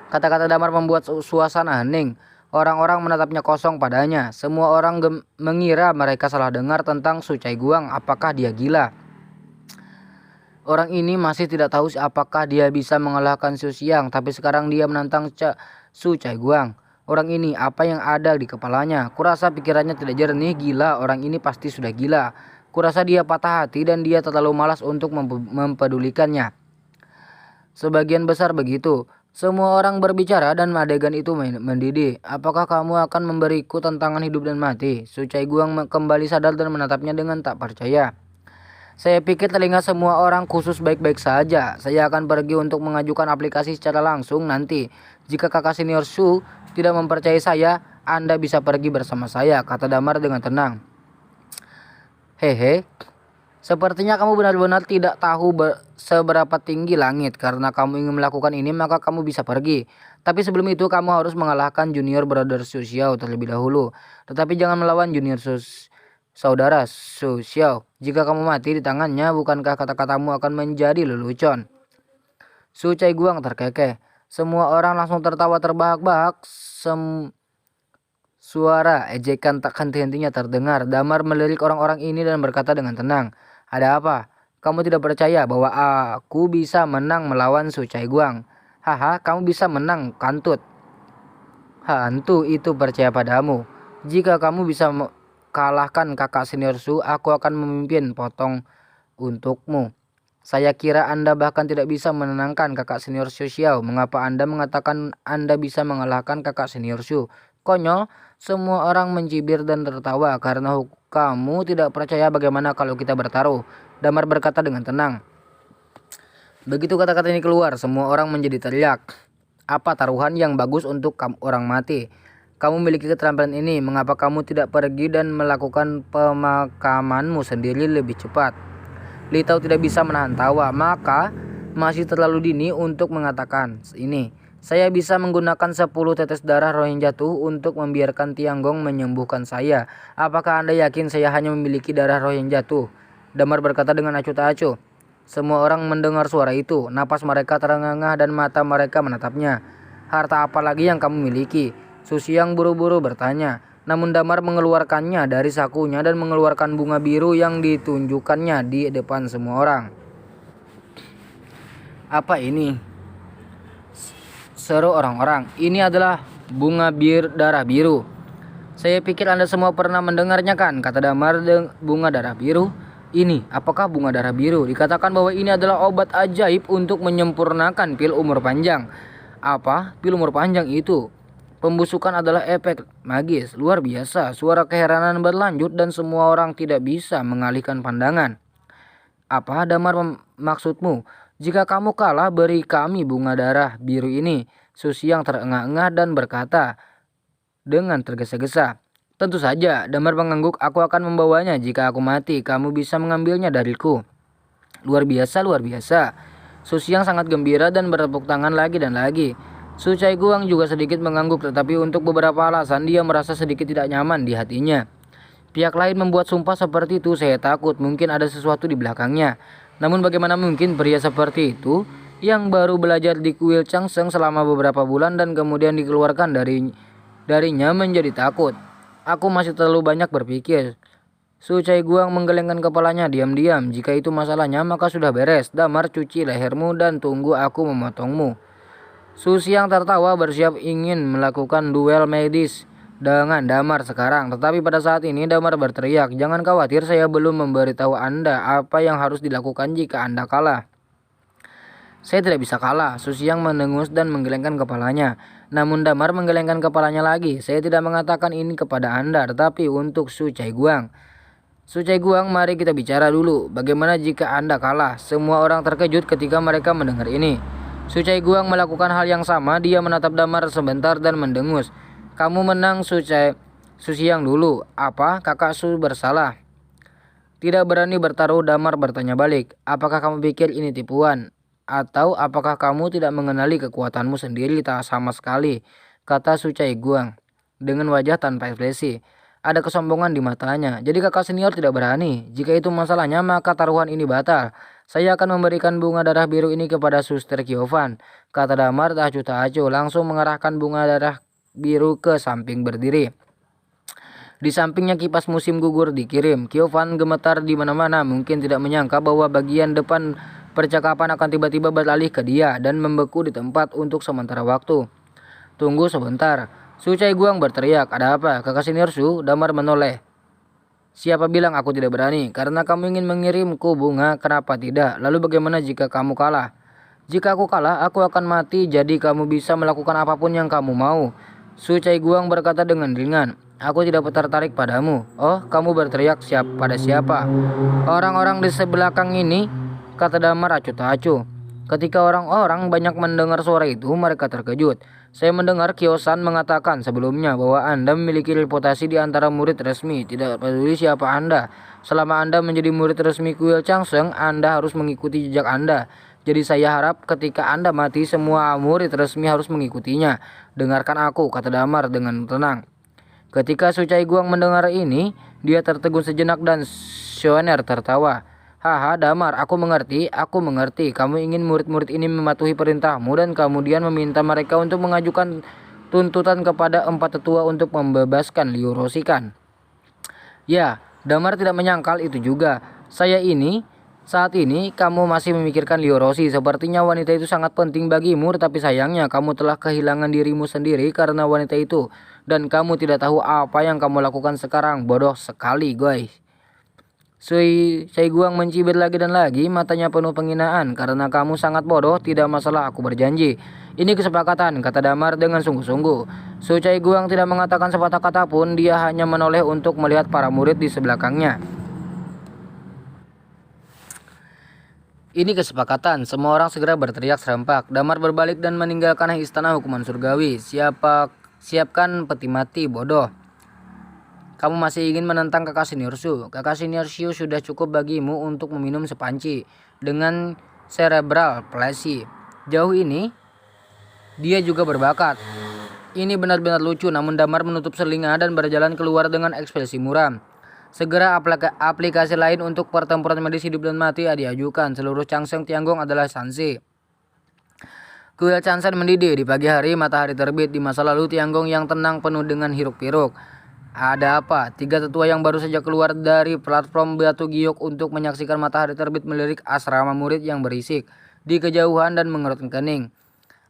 Kata-kata Damar membuat suasana hening. Orang-orang menatapnya kosong padanya. Semua orang mengira mereka salah dengar tentang Su Cai Guang. Apakah dia gila? Orang ini masih tidak tahu apakah dia bisa mengalahkan Su Xiang, tapi sekarang dia menantang Su Cai Guang. Orang ini, apa yang ada di kepalanya? Kurasa pikirannya tidak jernih. Gila, orang ini pasti sudah gila. Kurasa dia patah hati dan dia terlalu malas untuk mempedulikannya. Sebagian besar begitu. Semua orang berbicara dan adegan itu mendidih. Apakah kamu akan memberiku tantangan hidup dan mati? Su Cai Guang kembali sadar dan menatapnya dengan tak percaya. Saya pikir telinga semua orang khusus baik-baik saja. Saya akan pergi untuk mengajukan aplikasi secara langsung nanti. Jika kakak senior Su tidak mempercayai saya, Anda bisa pergi bersama saya, kata Damar dengan tenang. Hehe. Sepertinya kamu benar-benar tidak tahu seberapa tinggi langit. Karena kamu ingin melakukan ini, maka kamu bisa pergi. Tapi sebelum itu kamu harus mengalahkan junior brother Su Xiao terlebih dahulu. Tetapi jangan melawan junior saudara Su Xiao. Jika kamu mati di tangannya, bukankah kata-katamu akan menjadi lelucon? Su Cai Guang terkekeh. Semua orang langsung tertawa terbahak-bahak. Suara ejekan tak henti-hentinya terdengar. Damar melirik orang-orang ini dan berkata dengan tenang, "Ada apa? Kamu tidak percaya bahwa aku bisa menang melawan Su Cai Guang? Haha, kamu bisa menang, kantut. Hantu itu percaya padamu. Jika kamu bisa kalahkan kakak senior Su, aku akan memimpin potong untukmu. Saya kira Anda bahkan tidak bisa menenangkan kakak senior Su Xiao. Mengapa Anda mengatakan Anda bisa mengalahkan kakak senior Su? Konyol." Semua orang mencibir dan tertawa karena kamu tidak percaya. Bagaimana kalau kita bertaruh? Damar berkata dengan tenang. Begitu kata-kata ini keluar, semua orang menjadi teriak. Apa taruhan yang bagus untuk orang mati? Kamu memiliki keterampilan ini, mengapa kamu tidak pergi dan melakukan pemakamanmu sendiri lebih cepat? Li Tao tidak bisa menahan tawa, maka masih terlalu dini untuk mengatakan ini. Saya bisa menggunakan 10 tetes darah roh yang jatuh untuk membiarkan Tianggong menyembuhkan saya. Apakah Anda yakin saya hanya memiliki darah roh yang jatuh? Damar berkata dengan acuh tak acuh. Semua orang mendengar suara itu. Napas mereka terengah-engah dan mata mereka menatapnya. Harta apa lagi yang kamu miliki? Su Xiang buru-buru bertanya. Namun Damar mengeluarkannya dari sakunya dan mengeluarkan bunga biru yang ditunjukkannya di depan semua orang. Apa ini? Seru orang-orang. Ini adalah bunga darah biru. Saya pikir Anda semua pernah mendengarnya kan? Kata Damar. Bunga darah biru? Ini, apakah bunga darah biru? Dikatakan bahwa ini adalah obat ajaib untuk menyempurnakan pil umur panjang. Apa? Pil umur panjang itu? Pembusukan adalah efek magis. Luar biasa. Suara keheranan berlanjut dan semua orang tidak bisa mengalihkan pandangan. Apa, Damar, maksudmu? Jika kamu kalah, beri kami bunga darah biru ini. Su Xiang terengah-engah dan berkata dengan tergesa-gesa. Tentu saja, Damar mengangguk. Aku akan membawanya jika aku mati. Kamu bisa mengambilnya dariku. Luar biasa, luar biasa. Su Xiang sangat gembira dan bertepuk tangan lagi dan lagi. Su Cai Guang juga sedikit mengangguk, tetapi untuk beberapa alasan dia merasa sedikit tidak nyaman di hatinya. Pihak lain membuat sumpah seperti itu. Saya takut mungkin ada sesuatu di belakangnya. Namun bagaimana mungkin pria seperti itu yang baru belajar di kuil Changseng selama beberapa bulan dan kemudian dikeluarkan darinya menjadi takut? Aku masih terlalu banyak berpikir. Su Cai Guang menggelengkan kepalanya diam-diam. Jika itu masalahnya maka sudah beres. Damar, cuci lehermu dan tunggu aku memotongmu. Su Xiang tertawa bersiap ingin melakukan duel medis dengan Damar sekarang. Tetapi pada saat ini Damar berteriak, "Jangan khawatir, saya belum memberitahu Anda apa yang harus dilakukan jika Anda kalah." Saya tidak bisa kalah. Su Xiang mendengus dan menggelengkan kepalanya. Namun Damar menggelengkan kepalanya lagi. Saya tidak mengatakan ini kepada Anda, tetapi untuk Su Cai Guang. Su Cai Guang, mari kita bicara dulu. Bagaimana jika Anda kalah? Semua orang terkejut ketika mereka mendengar ini. Su Cai Guang melakukan hal yang sama. Dia menatap Damar sebentar dan mendengus. Kamu menang, Su Xiang dulu. Apa? Kakak Su bersalah? Tidak berani bertaruh, Damar bertanya balik. Apakah kamu pikir ini tipuan? Atau apakah kamu tidak mengenali kekuatanmu sendiri? Tak sama sekali, kata Su Cai Guang dengan wajah tanpa ekspresi. Ada kesombongan di matanya. Jadi kakak senior tidak berani. Jika itu masalahnya maka taruhan ini batal. Saya akan memberikan bunga darah biru ini kepada Suster Kiovan, kata Damar tak acuh langsung mengarahkan bunga darah biru ke samping berdiri. Di sampingnya kipas musim gugur dikirim. Kiovan gemetar di mana-mana, mungkin tidak menyangka bahwa bagian depan percakapan akan tiba-tiba beralih ke dia dan membeku di tempat untuk sementara waktu. Tunggu sebentar. Su Cai Guang berteriak, "Ada apa? Kakak senior Su?" Damar menoleh. "Siapa bilang aku tidak berani? Karena kamu ingin mengirimku bunga, kenapa tidak? Lalu bagaimana jika kamu kalah?" "Jika aku kalah, aku akan mati, jadi kamu bisa melakukan apapun yang kamu mau." Su Cai Guang berkata dengan ringan, "Aku tidak tertarik padamu." "Oh, kamu berteriak pada siapa?" "Orang-orang di sebelakang ini," kata Damar acuh tak acuh. Ketika orang-orang banyak mendengar suara itu, mereka terkejut. "Saya mendengar Kiosan mengatakan sebelumnya bahwa Anda memiliki reputasi di antara murid resmi. Tidak peduli siapa Anda. Selama Anda menjadi murid resmi kuil Changseng, Anda harus mengikuti jejak Anda. Jadi saya harap ketika Anda mati, semua murid resmi harus mengikutinya." "Dengarkan aku," kata Damar dengan tenang. Ketika Su Cai Guang mendengar ini, Dia tertegun sejenak dan Shoner tertawa. Haha, Damar, aku mengerti. Kamu ingin murid-murid ini mematuhi perintahmu dan kemudian meminta mereka untuk mengajukan tuntutan kepada empat tetua untuk membebaskan Liu Roshikan. Ya, Damar tidak menyangkal itu juga. Saat ini kamu masih memikirkan Liu Roshi. Sepertinya wanita itu sangat penting bagimu, tetapi sayangnya kamu telah kehilangan dirimu sendiri karena wanita itu. Dan kamu tidak tahu apa yang kamu lakukan sekarang. Bodoh sekali, guys. Sui Guang mencibir lagi dan lagi, matanya penuh penghinaan. Karena kamu sangat bodoh, tidak masalah, aku berjanji. Ini kesepakatan, kata Damar dengan sungguh-sungguh. Su Guang tidak mengatakan sepatah kata pun, dia hanya menoleh untuk melihat para murid di sebelakangnya. Ini kesepakatan, semua orang segera berteriak serempak. Damar berbalik dan meninggalkan istana hukuman surgawi. Siapkan peti mati, bodoh. Kamu masih ingin menentang kakak senior Su. Kakak senior Su sudah cukup bagimu untuk meminum sepanci dengan cerebral palsy. Jauh ini, dia juga berbakat. Ini benar-benar lucu, namun Damar menutup selinga dan berjalan keluar dengan ekspresi muram. Segera aplikasi lain untuk pertempuran medis hidup dan mati diajukan. Seluruh Changsheng Tiangong adalah Sansi. Kuil Changsheng mendidih di pagi hari, matahari terbit. Di masa lalu Tiangong yang tenang penuh dengan hiruk-pikuk. Ada apa? Tiga tetua yang baru saja keluar dari platform batu giok untuk menyaksikan matahari terbit melirik asrama murid yang berisik di kejauhan dan mengerutkan kening.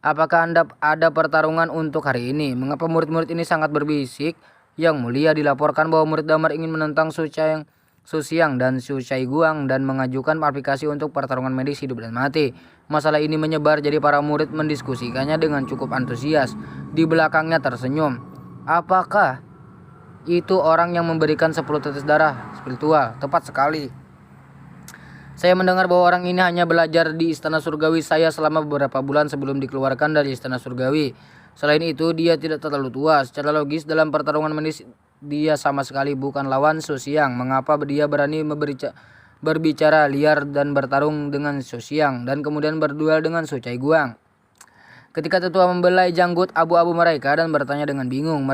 Apakah ada pertarungan untuk hari ini? Mengapa murid-murid ini sangat berbisik? Yang mulia, dilaporkan bahwa murid Damar ingin menentang Su Xiang dan Su Guang dan mengajukan aplikasi untuk pertarungan medis hidup dan mati. Masalah ini menyebar jadi para murid mendiskusikannya dengan cukup antusias. Di belakangnya tersenyum. Apakah itu orang yang memberikan 10 tetes darah spiritual? Tepat sekali. Saya mendengar bahwa orang ini hanya belajar di istana surgawi saya selama beberapa bulan sebelum dikeluarkan dari istana surgawi. Selain itu, dia tidak terlalu tua. Secara logis, dalam pertarungan medis, dia sama sekali bukan lawan Su Xiang. Mengapa dia berani berbicara liar dan bertarung dengan Su Xiang dan kemudian berduel dengan Su Guang? Ketika tetua membelai janggut abu-abu mereka dan bertanya dengan bingung,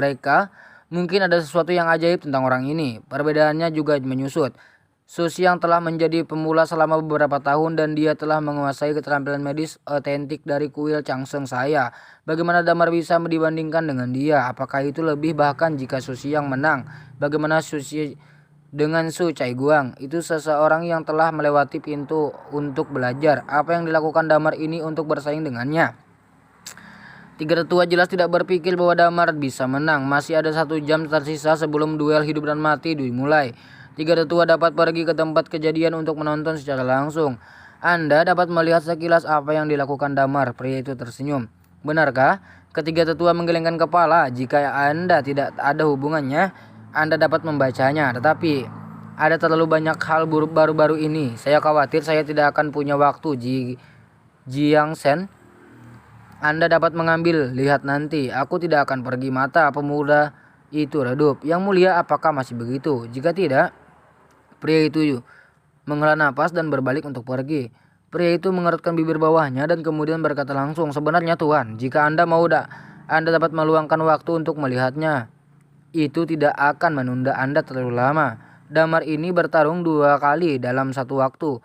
mungkin ada sesuatu yang ajaib tentang orang ini. Perbedaannya juga menyusut. Su Xiang telah menjadi pemula selama beberapa tahun dan dia telah menguasai keterampilan medis otentik dari kuil Changsheng saya. Bagaimana Damar bisa dibandingkan dengan dia? Apakah itu lebih, bahkan jika Su Xiang menang? Bagaimana dengan Su Guang? Itu seseorang yang telah melewati pintu untuk belajar. Apa yang dilakukan Damar ini untuk bersaing dengannya? Tiga tetua jelas tidak berpikir bahwa Damar bisa menang. Masih ada 1 jam tersisa sebelum duel hidup dan mati dimulai. Tiga tetua dapat pergi ke tempat kejadian untuk menonton secara langsung. Anda dapat melihat sekilas apa yang dilakukan Damar. Pria itu tersenyum. Benarkah? Ketiga tetua menggelengkan kepala. Jika Anda tidak ada hubungannya, Anda dapat membacanya. Tetapi ada terlalu banyak hal baru-baru ini. Saya khawatir saya tidak akan punya waktu. Jiang Shen, Anda dapat mengambil. Lihat nanti. Aku tidak akan pergi. Mata pemuda itu redup. Yang mulia, apakah masih begitu? Jika tidak, pria itu menghela napas dan berbalik untuk pergi. Pria itu mengerutkan bibir bawahnya dan kemudian berkata langsung, sebenarnya Tuan, jika Anda mau Anda dapat meluangkan waktu untuk melihatnya. Itu tidak akan menunda Anda terlalu lama. Damar ini bertarung 2 kali dalam satu waktu.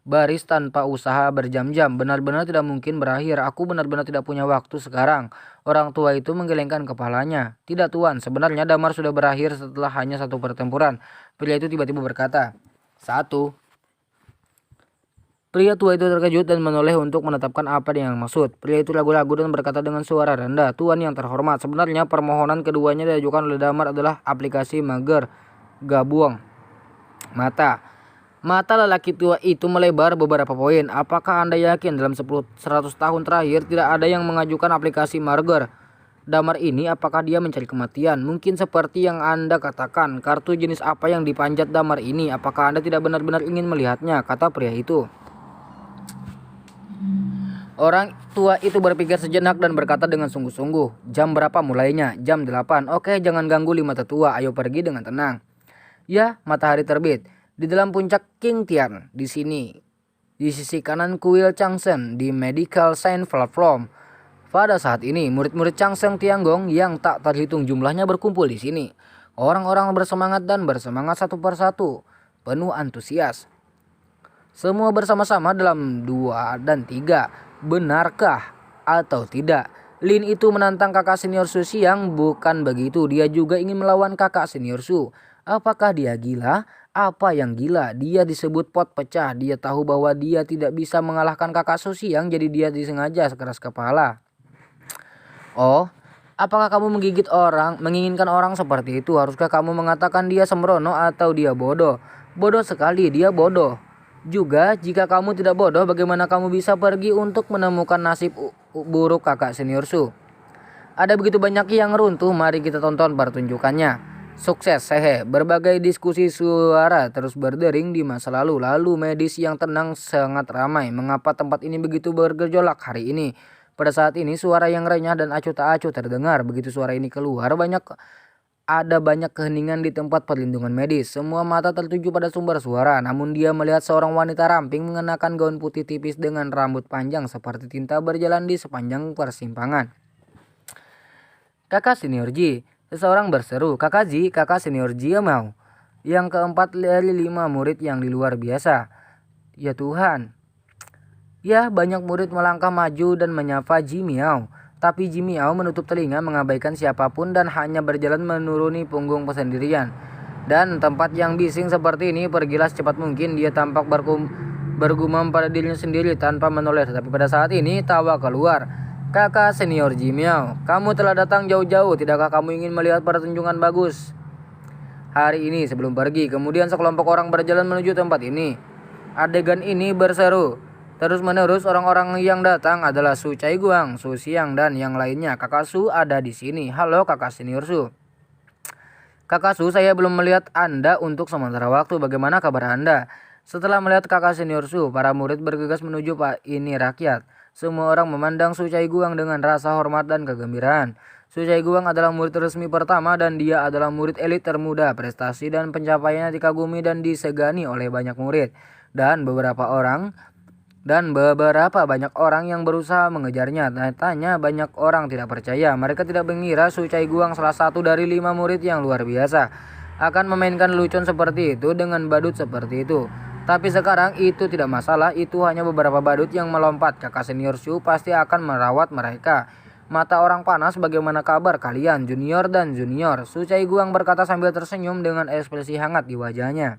Baris tanpa usaha berjam-jam. Benar-benar tidak mungkin berakhir. Aku benar-benar tidak punya waktu sekarang. Orang tua itu menggelengkan kepalanya. Tidak Tuan, sebenarnya Damar sudah berakhir setelah hanya 1 pertempuran. Pria itu tiba-tiba berkata, 1. Pria tua itu terkejut dan menoleh untuk menetapkan apa yang maksud. Pria itu ragu-ragu dan berkata dengan suara rendah, Tuan yang terhormat, sebenarnya permohonan keduanya diajukan oleh Damar adalah aplikasi mager gabung mata. Mata lelaki tua itu melebar beberapa poin. Apakah Anda yakin dalam 100 tahun terakhir tidak ada yang mengajukan aplikasi mager? Damar ini, apakah dia mencari kematian? Mungkin seperti yang Anda katakan. Kartu jenis apa yang dipanjat Damar ini? Apakah Anda tidak benar-benar ingin melihatnya? Kata pria itu. Orang tua itu berpikir sejenak dan berkata dengan sungguh-sungguh, jam berapa mulainya? Jam 8. Oke, jangan ganggu 5 tetua. Ayo pergi dengan tenang. Ya, matahari terbit. Di dalam puncak King Tian, di sini. Di sisi kanan kuil Changsheng, di Medical Science Platform. Pada saat ini, murid-murid Changsheng Tiangong yang tak terhitung jumlahnya berkumpul di sini. Orang-orang bersemangat dan bersemangat satu persatu, penuh antusias. Semua bersama-sama dalam 2 dan 3. Benarkah atau tidak? Lin itu menantang kakak senior Su Xiang. Bukan begitu, dia juga ingin melawan kakak senior Su. Apakah dia gila? Apa yang gila? Dia disebut pot pecah. Dia tahu bahwa dia tidak bisa mengalahkan kakak Su Xiang, jadi dia disengaja sekeras kepala. Oh, apakah kamu menginginkan orang seperti itu? Haruskah kamu mengatakan dia sembrono atau dia bodoh? Bodoh sekali, dia bodoh. Juga, jika kamu tidak bodoh, bagaimana kamu bisa pergi untuk menemukan nasib buruk kakak senior Su? Ada begitu banyak yang runtuh, mari kita tonton pertunjukannya. Sukses, hehe. Berbagai diskusi suara terus berdering di masa lalu. Lalu medis yang tenang sangat ramai. Mengapa tempat ini begitu bergejolak hari ini? Pada saat ini suara yang renyah dan acuh tak acuh terdengar. Begitu suara ini keluar, ada banyak keheningan di tempat perlindungan medis. Semua mata tertuju pada sumber suara. Namun dia melihat seorang wanita ramping mengenakan gaun putih tipis dengan rambut panjang seperti tinta berjalan di sepanjang persimpangan. Kakak senior Ji, seseorang berseru. Kakak Ji, kakak senior Ji mau. Yang keempat dari 5 murid yang di luar biasa. Ya Tuhan. Ya, banyak murid melangkah maju dan menyapa Ji Miao. Tapi Ji Miao menutup telinga, mengabaikan siapapun dan hanya berjalan menuruni punggung pesendirian. Dan tempat yang bising seperti ini, pergilah secepat mungkin. Dia tampak bergumam pada dirinya sendiri tanpa menoleh. Tapi pada saat ini tawa keluar. Kakak senior Ji Miao, kamu telah datang jauh-jauh. Tidakkah kamu ingin melihat pertunjukan bagus hari ini sebelum pergi? Kemudian sekelompok orang berjalan menuju tempat ini. Adegan ini berseru. Terus-menerus orang-orang yang datang adalah Su Caiguang, Su Xiang, dan yang lainnya. Kakak Su ada di sini. Halo kakak senior Su. Kakak Su, saya belum melihat Anda untuk sementara waktu. Bagaimana kabar Anda? Setelah melihat kakak senior Su, para murid bergegas menuju Pak ini rakyat. Semua orang memandang Su Caiguang dengan rasa hormat dan kegembiraan. Su Caiguang adalah murid resmi pertama dan dia adalah murid elit termuda. Prestasi dan pencapaiannya dikagumi dan disegani oleh banyak murid. Dan beberapa banyak orang yang berusaha mengejarnya. Nyatanya banyak orang tidak percaya. Mereka tidak mengira Su Caiguang, salah satu dari 5 murid yang luar biasa, akan memainkan lelucon seperti itu dengan badut seperti itu. Tapi sekarang itu tidak masalah. Itu hanya beberapa badut yang melompat. Kakak senior Su pasti akan merawat mereka. Mata orang panas, bagaimana kabar kalian junior dan junior? Su Caiguang berkata sambil tersenyum dengan ekspresi hangat di wajahnya.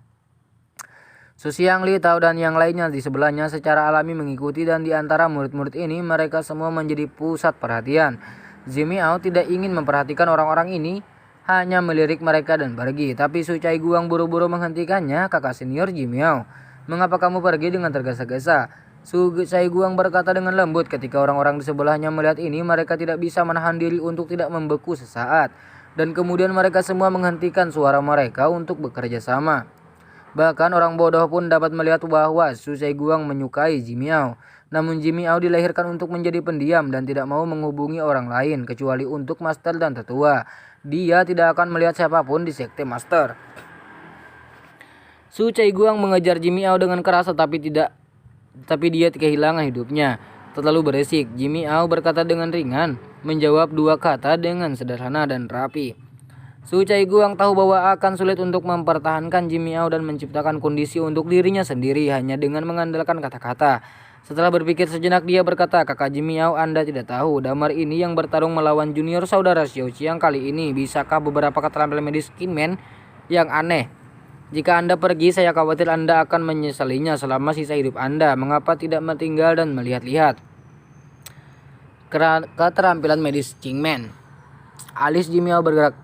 Su Xiang, Li Tao, dan yang lainnya di sebelahnya secara alami mengikuti, dan di antara murid-murid ini mereka semua menjadi pusat perhatian. Ji Miao tidak ingin memperhatikan orang-orang ini, hanya melirik mereka dan pergi. Tapi Su Caiguang buru-buru menghentikannya. Kakak senior Ji Miao, mengapa kamu pergi dengan tergesa-gesa? Su Caiguang berkata dengan lembut. Ketika orang-orang di sebelahnya melihat ini, mereka tidak bisa menahan diri untuk tidak membeku sesaat. Dan kemudian mereka semua menghentikan suara mereka untuk bekerja sama. Bahkan orang bodoh pun dapat melihat bahwa Su Caiguang menyukai Ji Miao. Namun Ji Miao dilahirkan untuk menjadi pendiam dan tidak mau menghubungi orang lain kecuali untuk master dan tetua. Dia tidak akan melihat siapapun di sekte master. Su Caiguang mengejar Ji Miao dengan keras tapi dia kehilangan hidupnya. Terlalu berisik, Ji Miao berkata dengan ringan, menjawab 2 kata dengan sederhana dan rapi. Su Caiguang tahu bahwa akan sulit untuk mempertahankan Ji Miao dan menciptakan kondisi untuk dirinya sendiri hanya dengan mengandalkan kata-kata. Setelah berpikir sejenak, dia berkata, kakak Ji Miao, Anda tidak tahu, damar ini yang bertarung melawan junior saudara Xiao Qiang kali ini. Bisakah beberapa keterampilan medis Kingman yang aneh? Jika Anda pergi, saya khawatir Anda akan menyesalinya selama sisa hidup Anda. Mengapa tidak tinggal dan melihat-lihat keterampilan medis Kingman? Alis Ji Miao bergerak.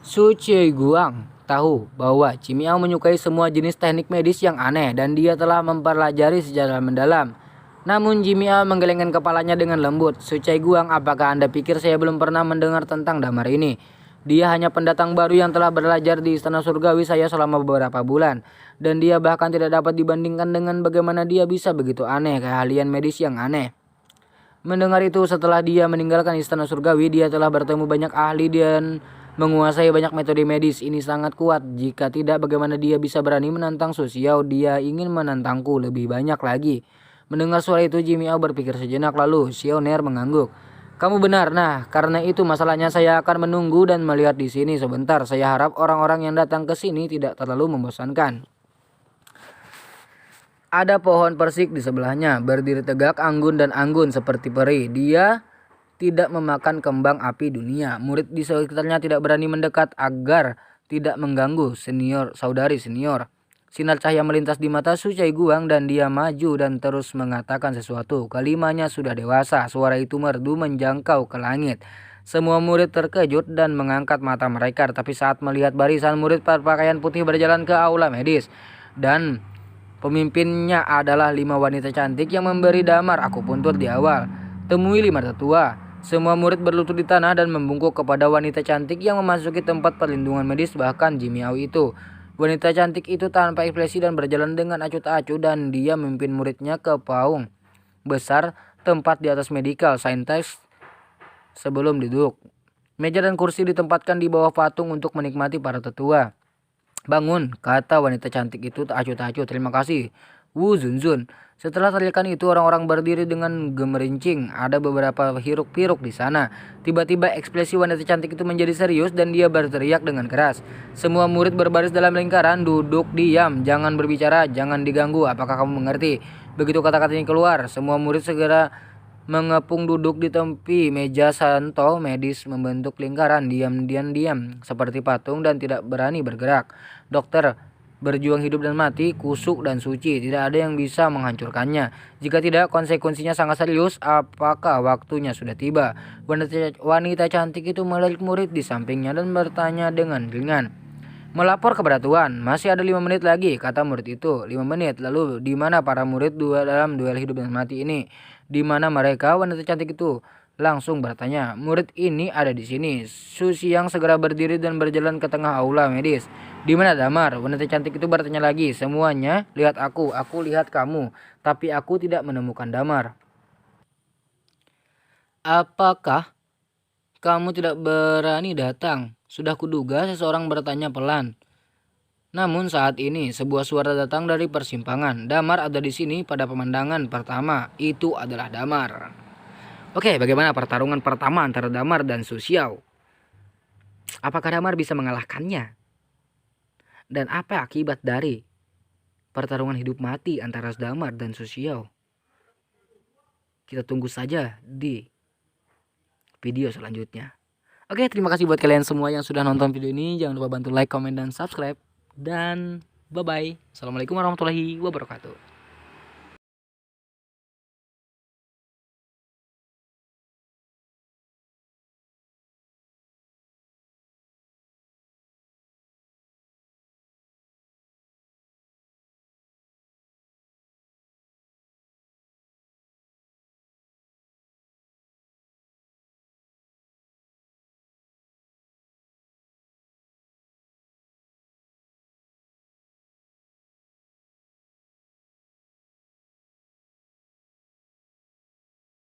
Su Caiguang tahu bahwa Ji Miao menyukai semua jenis teknik medis yang aneh dan dia telah mempelajari secara mendalam. Namun Ji Miao menggelengkan kepalanya dengan lembut. Su Caiguang, apakah Anda pikir saya belum pernah mendengar tentang damar ini? Dia hanya pendatang baru yang telah belajar di Istana Surgawi saya selama beberapa bulan. Dan dia bahkan tidak dapat dibandingkan dengan bagaimana dia bisa begitu aneh, keahlian medis yang aneh. Mendengar itu, setelah dia meninggalkan Istana Surgawi, dia telah bertemu banyak ahli dan menguasai banyak metode medis. Ini sangat kuat. Jika tidak, bagaimana dia bisa berani menantang Su Xiao? Dia ingin menantangku lebih banyak lagi. Mendengar suara itu, Ji Miao berpikir sejenak, lalu Xiao Ner mengangguk. Kamu benar. Nah, karena itu masalahnya saya akan menunggu dan melihat di sini sebentar. Saya harap orang-orang yang datang ke sini tidak terlalu membosankan. Ada pohon persik di sebelahnya, berdiri tegak anggun dan anggun seperti peri. Dia tidak memakan kembang api dunia. Murid di sekitarnya tidak berani mendekat agar tidak mengganggu saudari senior. Sinar cahaya melintas di mata Su Cai Guang dan dia maju dan terus mengatakan sesuatu. Kalimanya sudah dewasa, suara itu merdu menjangkau ke langit. Semua murid terkejut dan mengangkat mata mereka, tapi saat melihat barisan murid berpakaian putih berjalan ke aula medis dan pemimpinnya adalah 5 wanita cantik yang memberi damar akupuntur di awal. Temui 5 tetua. Semua murid berlutut di tanah dan membungkuk kepada wanita cantik yang memasuki tempat perlindungan medis, bahkan Jimiao itu. Wanita cantik itu tanpa ekspresi dan berjalan dengan acuh tak acuh dan dia memimpin muridnya ke paung besar tempat di atas medical scientist sebelum duduk. Meja dan kursi ditempatkan di bawah patung untuk menikmati para tetua. Bangun, kata wanita cantik itu tak acuh tak acuh. Terima kasih, Wu Zunzun. Setelah teriakan itu, orang-orang berdiri dengan gemerincing. Ada beberapa hiruk-pikuk di sana. Tiba-tiba ekspresi wanita cantik itu menjadi serius dan dia berteriak dengan keras. Semua murid berbaris dalam lingkaran, duduk diam, jangan berbicara, jangan diganggu. Apakah kamu mengerti? Begitu kata-kata ini keluar, semua murid segera mengepung duduk di tepi meja santo medis membentuk lingkaran diam seperti patung dan tidak berani bergerak. Dokter berjuang hidup dan mati, kusuk dan suci, tidak ada yang bisa menghancurkannya. Jika tidak, konsekuensinya sangat serius. Apakah waktunya sudah tiba? Wanita cantik itu melirik murid di sampingnya dan bertanya dengan ringan. Melapor kepada Tuan, masih ada 5 menit lagi, kata murid itu. 5 menit, lalu di mana para murid dalam duel hidup dan mati ini? Di mana mereka? Wanita cantik itu langsung bertanya. Murid ini ada di sini. Su Xiang segera berdiri dan berjalan ke tengah aula medis. Di mana Damar? Wanita cantik itu bertanya lagi. Semuanya lihat aku lihat kamu, tapi aku tidak menemukan Damar. Apakah kamu tidak berani datang? Sudah kuduga, seseorang bertanya pelan. Namun saat ini sebuah suara datang dari persimpangan. Damar ada di sini pada pemandangan pertama. Itu adalah Damar. Oke, bagaimana pertarungan pertama antara Damar dan Su Xiao? Apakah Damar bisa mengalahkannya? Dan apa akibat dari pertarungan hidup mati antara Damar dan Su Xiao? Kita tunggu saja di video selanjutnya. Oke, terima kasih buat kalian semua yang sudah nonton video ini. Jangan lupa bantu like, komen, dan subscribe. Dan bye-bye. Assalamualaikum warahmatullahi wabarakatuh.